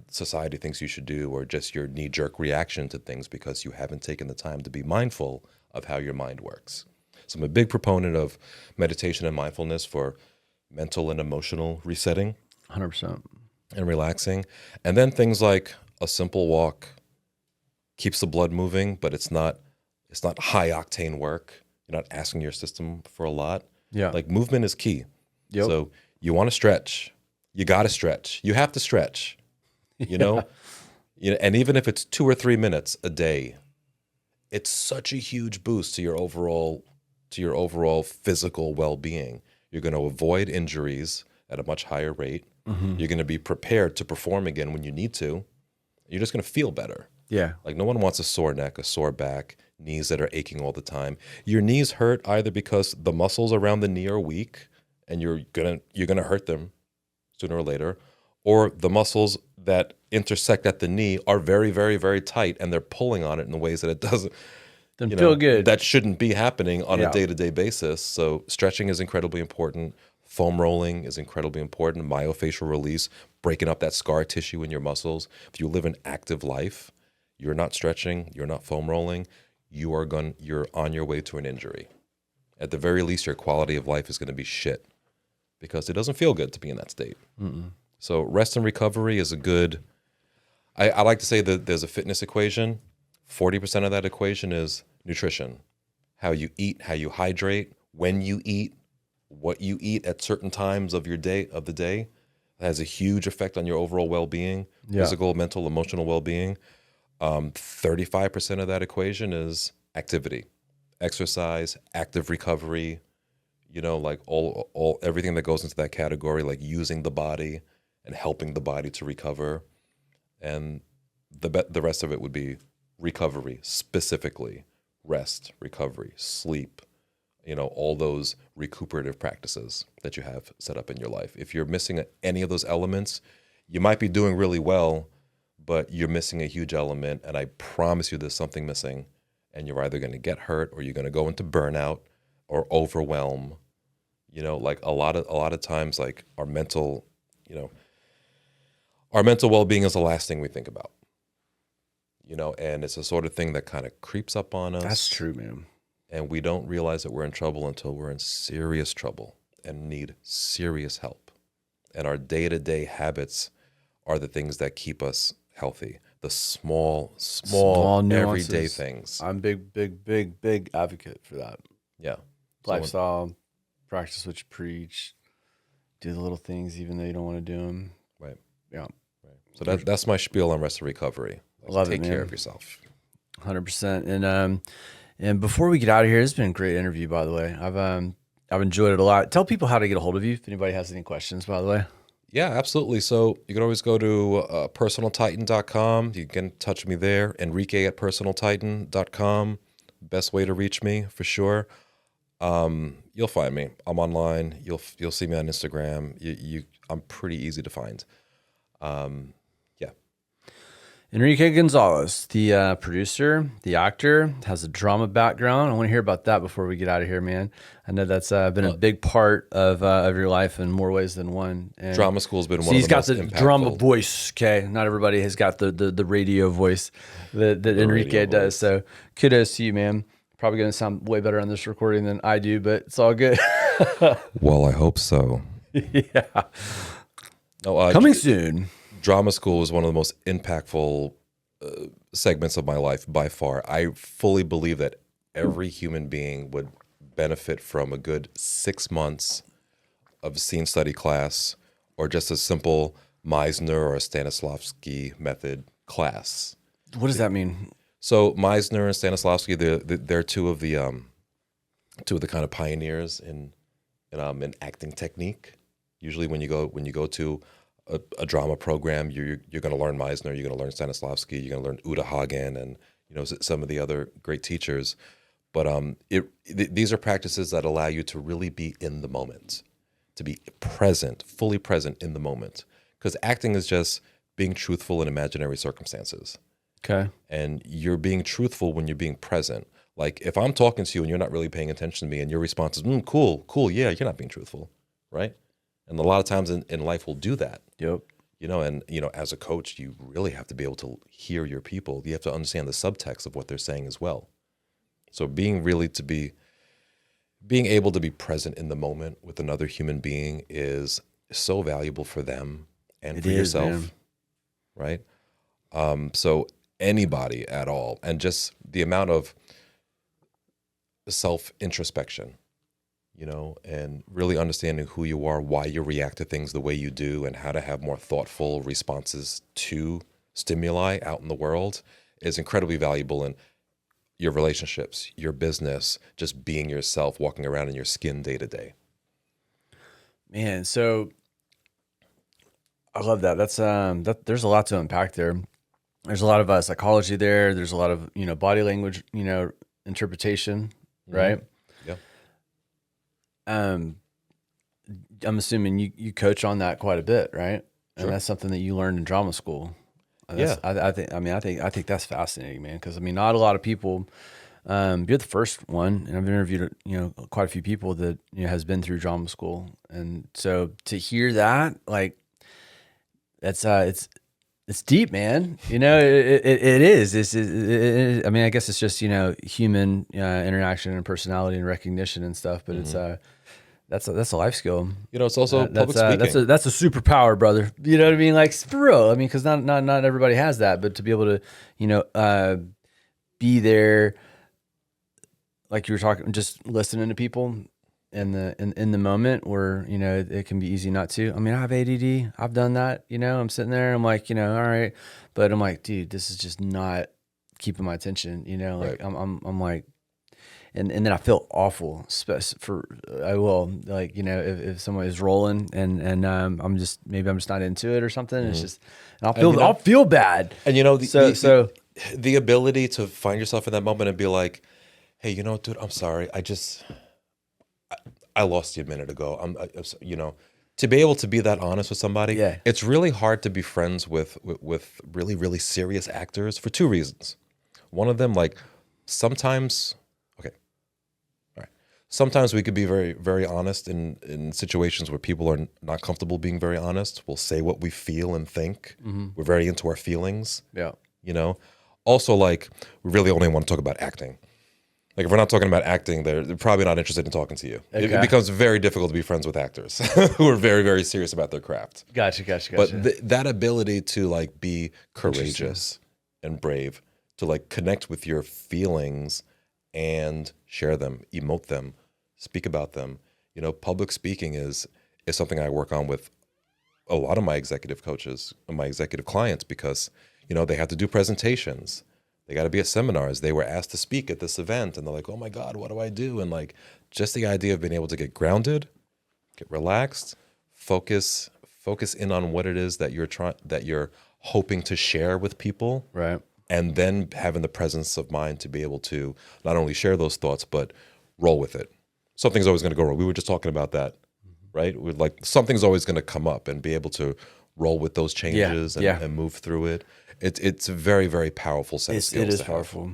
society thinks you should do, or just your knee-jerk reaction to things because you haven't taken the time to be mindful of how your mind works. So I'm a big proponent of meditation and mindfulness for mental and emotional resetting 100%. and relaxing. And then things like a simple walk keeps the blood moving, but it's not high octane work. You're not asking your system for a lot. Yeah. Like movement is key. Yep. So you want to stretch, you got to stretch. You have to stretch, you know? And even if it's 2 or 3 minutes a day, it's such a huge boost to your overall physical well-being. You're going to avoid injuries at a much higher rate. Mm-hmm. You're going to be prepared to perform again when you need to. You're just going to feel better. Yeah. Like no one wants a sore neck, a sore back, knees that are aching all the time. Your knees hurt either because the muscles around the knee are weak and you're gonna hurt them sooner or later, or the muscles that intersect at the knee are very, very, very tight and they're pulling on it in the ways that it doesn't feel good. That shouldn't be happening on a day-to-day basis. So stretching is incredibly important. Foam rolling is incredibly important. Myofascial release, breaking up that scar tissue in your muscles. If you live an active life, you're not stretching, you're not foam rolling, you're on your way to an injury. At the very least, your quality of life is going to be shit because it doesn't feel good to be in that state. Mm-mm. So rest and recovery is a good, I like to say that there's a fitness equation. 40% of that equation is nutrition. How you eat, how you hydrate, when you eat, what you eat at certain times of the day has a huge effect on your overall well-being, physical, mental, emotional well-being. 35% of that equation is activity, exercise, active recovery, like all everything that goes into that category, like using the body and helping the body to recover. And the rest of it would be recovery, specifically rest, recovery, sleep, all those recuperative practices that you have set up in your life. If you're missing any of those elements, you might be doing really well, but you're missing a huge element, and I promise you there's something missing, and you're either going to get hurt or you're going to go into burnout or overwhelm. Like a lot of times, like our mental well-being is the last thing we think about. And it's a sort of thing that kind of creeps up on us. That's true, man. And we don't realize that we're in trouble until we're in serious trouble and need serious help. And our day-to-day habits are the things that keep us healthy. The small everyday things. I'm big advocate for that. Yeah. Lifestyle, practice what you preach, do the little things even though you don't want to do them. Right. Yeah. Right. So that's my spiel on rest and recovery. Love Take it, care man. of yourself. 100%. And before we get out of here, it's been a great interview, by the way. I've enjoyed it a lot. Tell people how to get a hold of you if anybody has any questions, by the way. Yeah, absolutely. So you can always go to personaltitan.com. You can get in touch with me there. Enrique at personaltitan.com. Best way to reach me for sure. You'll find me. I'm online. You'll see me on Instagram. I'm pretty easy to find. Enrique Gonzalez, the producer, the actor, has a drama background. I want to hear about that before we get out of here, man. I know that's been a big part of your life in more ways than one. And drama school's been one of the most he's got the impactful. drama voice, okay? Not everybody has got the radio voice that Enrique does. So kudos to you, man. Probably going to sound way better on this recording than I do, but it's all good. Well, I hope so. Yeah. No, Coming soon. Drama school was one of the most impactful segments of my life by far. I fully believe that every human being would benefit from a good 6 months of scene study class or just a simple Meisner or a Stanislavski method class. What does that mean? So Meisner and Stanislavski, they're two of the kind of pioneers in acting technique. Usually, when you go to a drama program, you're going to learn Meisner, you're going to learn Stanislavski, you're going to learn Uta Hagen, and some of the other great teachers. But these are practices that allow you to really be in the moment, to be present, fully present in the moment. Because acting is just being truthful in imaginary circumstances. Okay. And you're being truthful when you're being present. Like if I'm talking to you and you're not really paying attention to me and your response is, cool, yeah, you're not being truthful, right? And a lot of times in life we'll do that. Yep. As a coach, you really have to be able to hear your people. You have to understand the subtext of what they're saying as well. So being able to be present in the moment with another human being is so valuable for them and for yourself, man. Right? So anybody at all, and just the amount of self-introspection, and really understanding who you are, why you react to things the way you do, and how to have more thoughtful responses to stimuli out in the world is incredibly valuable in your relationships, your business, just being yourself, walking around in your skin day to day. Man, so I love that. That's there's a lot to unpack there. There's a lot of psychology there. There's a lot of body language, interpretation, right? Yeah. I'm assuming you coach on that quite a bit, right? Sure. And that's something that you learned in drama school. Yeah. I think that's fascinating, man. Because not a lot of people. You're the first one, and I've interviewed quite a few people that has been through drama school, and so to hear that, like, that's it's deep, man. It is. I mean, I guess it's just human interaction and personality and recognition and stuff. But it's that's a life skill. It's also public speaking. That's a superpower, brother. You know what I mean? Like, for real. I mean, because not everybody has that, but to be able to be there, like you were talking, just listening to people in the moment where it can be easy not to. I mean, I have ADD. I've done that. I'm sitting there. I'm like, all right, but I'm like, dude, this is just not keeping my attention. Like, right. I'm like, and then I feel awful. If someone is rolling and I'm just not into it or something. Mm-hmm. It's just, and I'll feel bad. And the ability to find yourself in that moment and be like, hey, dude, I'm sorry. I lost you a minute ago. To be able to be that honest with somebody, yeah. It's really hard to be friends with really, really serious actors for two reasons. One of them, like, sometimes we could be very, very honest in situations where people are not comfortable being very honest. We'll say what we feel and think. Mm-hmm. We're very into our feelings. Yeah. Also, like, we really only want to talk about acting. Like, if we're not talking about acting, they're probably not interested in talking to you. Okay. It becomes very difficult to be friends with actors who are very, very serious about their craft. Gotcha. But that ability to, like, be courageous and brave, to, like, connect with your feelings and share them, emote them, speak about them. Public speaking is something I work on with a lot of my executive coaches and my executive clients because, they have to do presentations. They got to be at seminars. They were asked to speak at this event, and they're like, "Oh my God, what do I do?" And, like, just the idea of being able to get grounded, get relaxed, focus in on what it is that you're hoping to share with people, right? And then having the presence of mind to be able to not only share those thoughts but roll with it. Something's always going to go wrong. We were just talking about that, right? We're like, something's always going to come up, and be able to roll with those changes and move through it. It's a very, very powerful set of skills. It is powerful.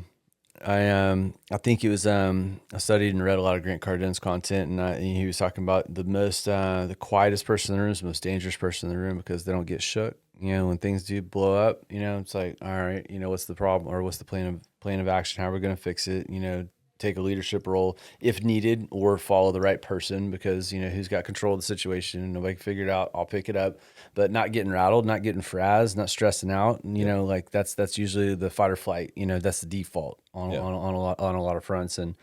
I think it was I studied and read a lot of Grant Carden's content, and he was talking about the quietest person in the room is the most dangerous person in the room because they don't get shook. When things do blow up, it's like, all right, what's the problem, or what's the plan of action? How are we going to fix it? Take a leadership role if needed, or follow the right person because who's got control of the situation. Nobody can figure it out. I'll pick it up, but not getting rattled, not getting frazzed, not stressing out. And, like that's usually the fight or flight. That's the default on a lot of fronts. And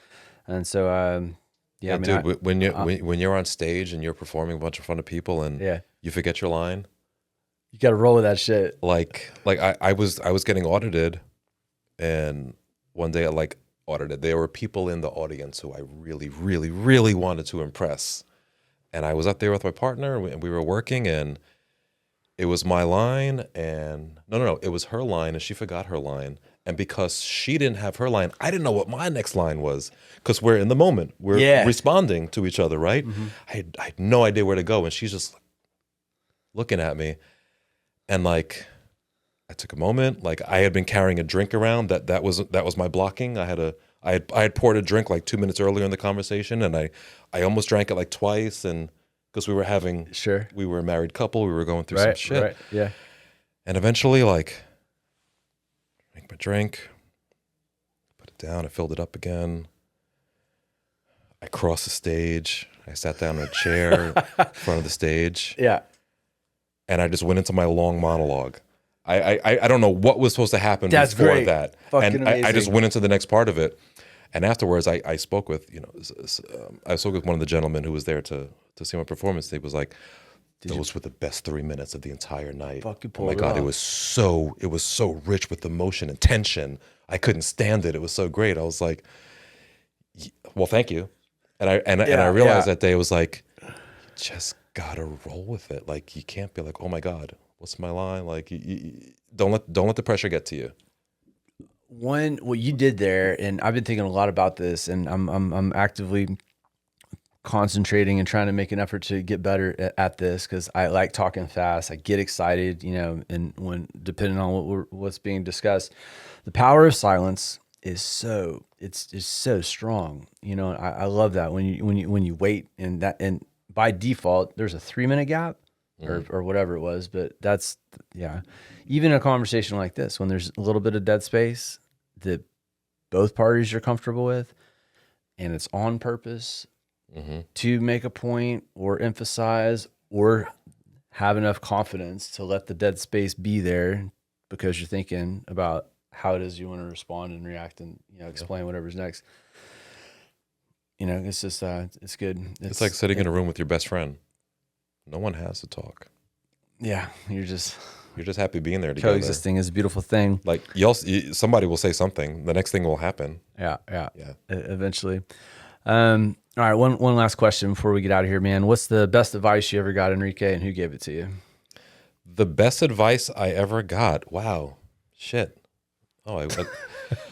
so dude, when you're on stage and you're performing a bunch in front of people and you forget your line, you got to roll with that shit. Like I was getting audited And one day I like audited. There were people in the audience who I really, really, really wanted to impress. And I was up there with my partner and we were working, and it was my line, and no, it was her line, and she forgot her line. And because she didn't have her line, I didn't know what my next line was, because we're in the moment. We're responding to each other, right? Mm-hmm. I had no idea where to go, and she's just looking at me. And like, I took a moment. Like, I had been carrying a drink around. That was my blocking. I had poured a drink like 2 minutes earlier in the conversation, and I almost drank it like twice, and because we were a married couple, we were going through some shit. Right, yeah. And eventually, like, drank my drink, put it down, I filled it up again. I crossed the stage. I sat down in a chair in front of the stage. Yeah. And I just went into my long monologue. I don't know what was supposed to happen before that. Fucking and I just went into the next part of it. And afterwards, I spoke with, I spoke with one of the gentlemen who was there to see my performance. He was like, those were the best 3 minutes of the entire night. Oh my God, it was so rich with emotion and tension. I couldn't stand it. It was so great. I was like, well, thank you. And I realized that day, it was like, you just gotta roll with it. Like, you can't be like, oh my God, what's my line? Like, don't let the pressure get to you. What you did there, and I've been thinking a lot about this, and I'm actively concentrating and trying to make an effort to get better at this, because I like talking fast. I get excited, and when depending on what's being discussed, the power of silence is so strong. I love that when you wait, and by default there's a 3-minute gap. Or whatever it was, but that's, even a conversation like this, when there's a little bit of dead space that both parties are comfortable with, and it's on purpose to make a point or emphasize or have enough confidence to let the dead space be there, because you're thinking about how it is you want to respond and react and explain whatever's next. It's just it's good. It's like sitting in a room with your best friend. No one has to talk. Yeah, you're just happy being there together. Coexisting is a beautiful thing. Like, somebody will say something, the next thing will happen. Yeah. Eventually. All right, one last question before we get out of here, man. What's the best advice you ever got, Enrique, and who gave it to you? The best advice I ever got. Wow, shit. Oh,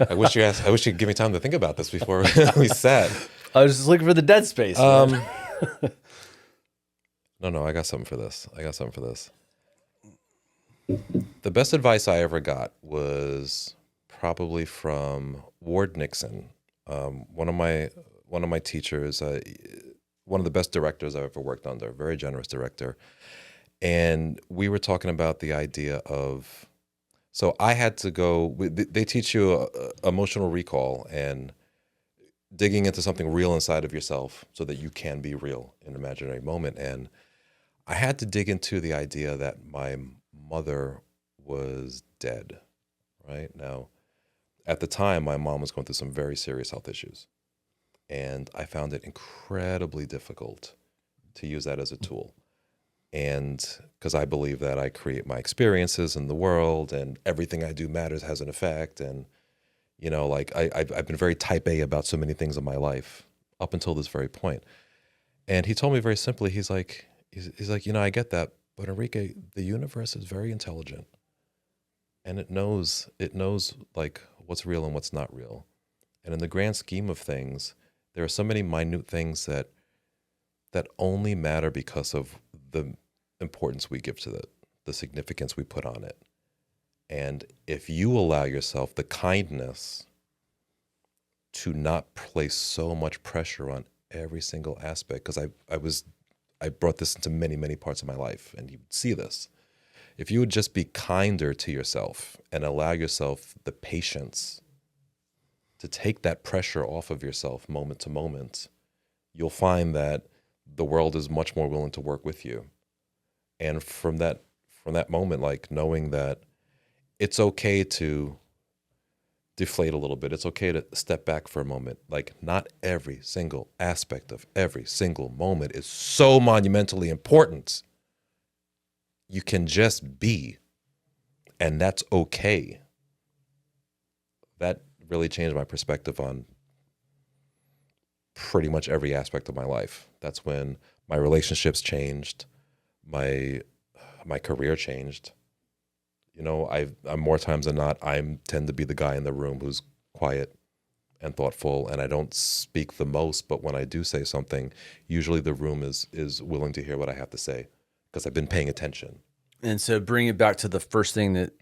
I wish you'd give me time to think about this before we sat. I was just looking for the dead space. No, I got something for this. The best advice I ever got was probably from Ward Nixon, one of my teachers, one of the best directors I've ever worked under, very generous director. And we were talking about the idea of, so I had to go, they teach you emotional recall and digging into something real inside of yourself so that you can be real in an imaginary moment. And I had to dig into the idea that my mother was dead, right? Now, at the time, my mom was going through some very serious health issues. And I found it incredibly difficult to use that as a tool. And because I believe that I create my experiences in the world, and everything I do matters, has an effect. And, like I've been very type A about so many things in my life up until this very point. And he told me very simply, he's like, I get that, but Enrique, the universe is very intelligent, and it knows like what's real and what's not real. And in the grand scheme of things, there are so many minute things that only matter because of the importance we give to the significance we put on it. And if you allow yourself the kindness to not place so much pressure on every single aspect, because I brought this into many, many parts of my life, and you see this. If you would just be kinder to yourself and allow yourself the patience to take that pressure off of yourself moment to moment, you'll find that the world is much more willing to work with you. And from that moment, like knowing that it's okay to deflate a little bit. It's okay to step back for a moment. Like, not every single aspect of every single moment is so monumentally important. You can just be, and that's okay. that really changed my perspective on pretty much every aspect of my life. That's when my relationships changed, my career changed. You know, I'm more times than not, I tend to be the guy in the room who's quiet and thoughtful, and I don't speak the most, but when I do say something, usually the room is willing to hear what I have to say because I've been paying attention. And so bring it back to the first thing that,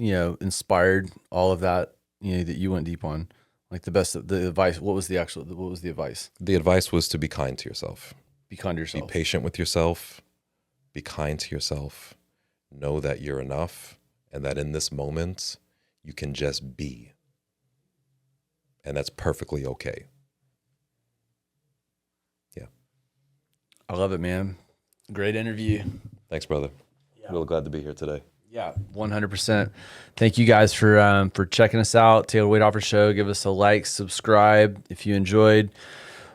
inspired all of that, that you went deep on, like the advice. What was the advice? The advice was to be kind to yourself. Be kind to Be yourself. patient with yourself. Be kind to yourself. Know that you're enough and that in this moment you can just be. And that's perfectly okay. Yeah. I love it, man. Great interview. Thanks, brother. Really glad to be here today. Yeah, 100%. Thank you guys for checking us out. Taylor Wade Offer Show. Give us a like, subscribe if you enjoyed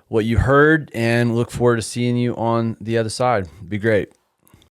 what you heard, and look forward to seeing you on the other side. Be great.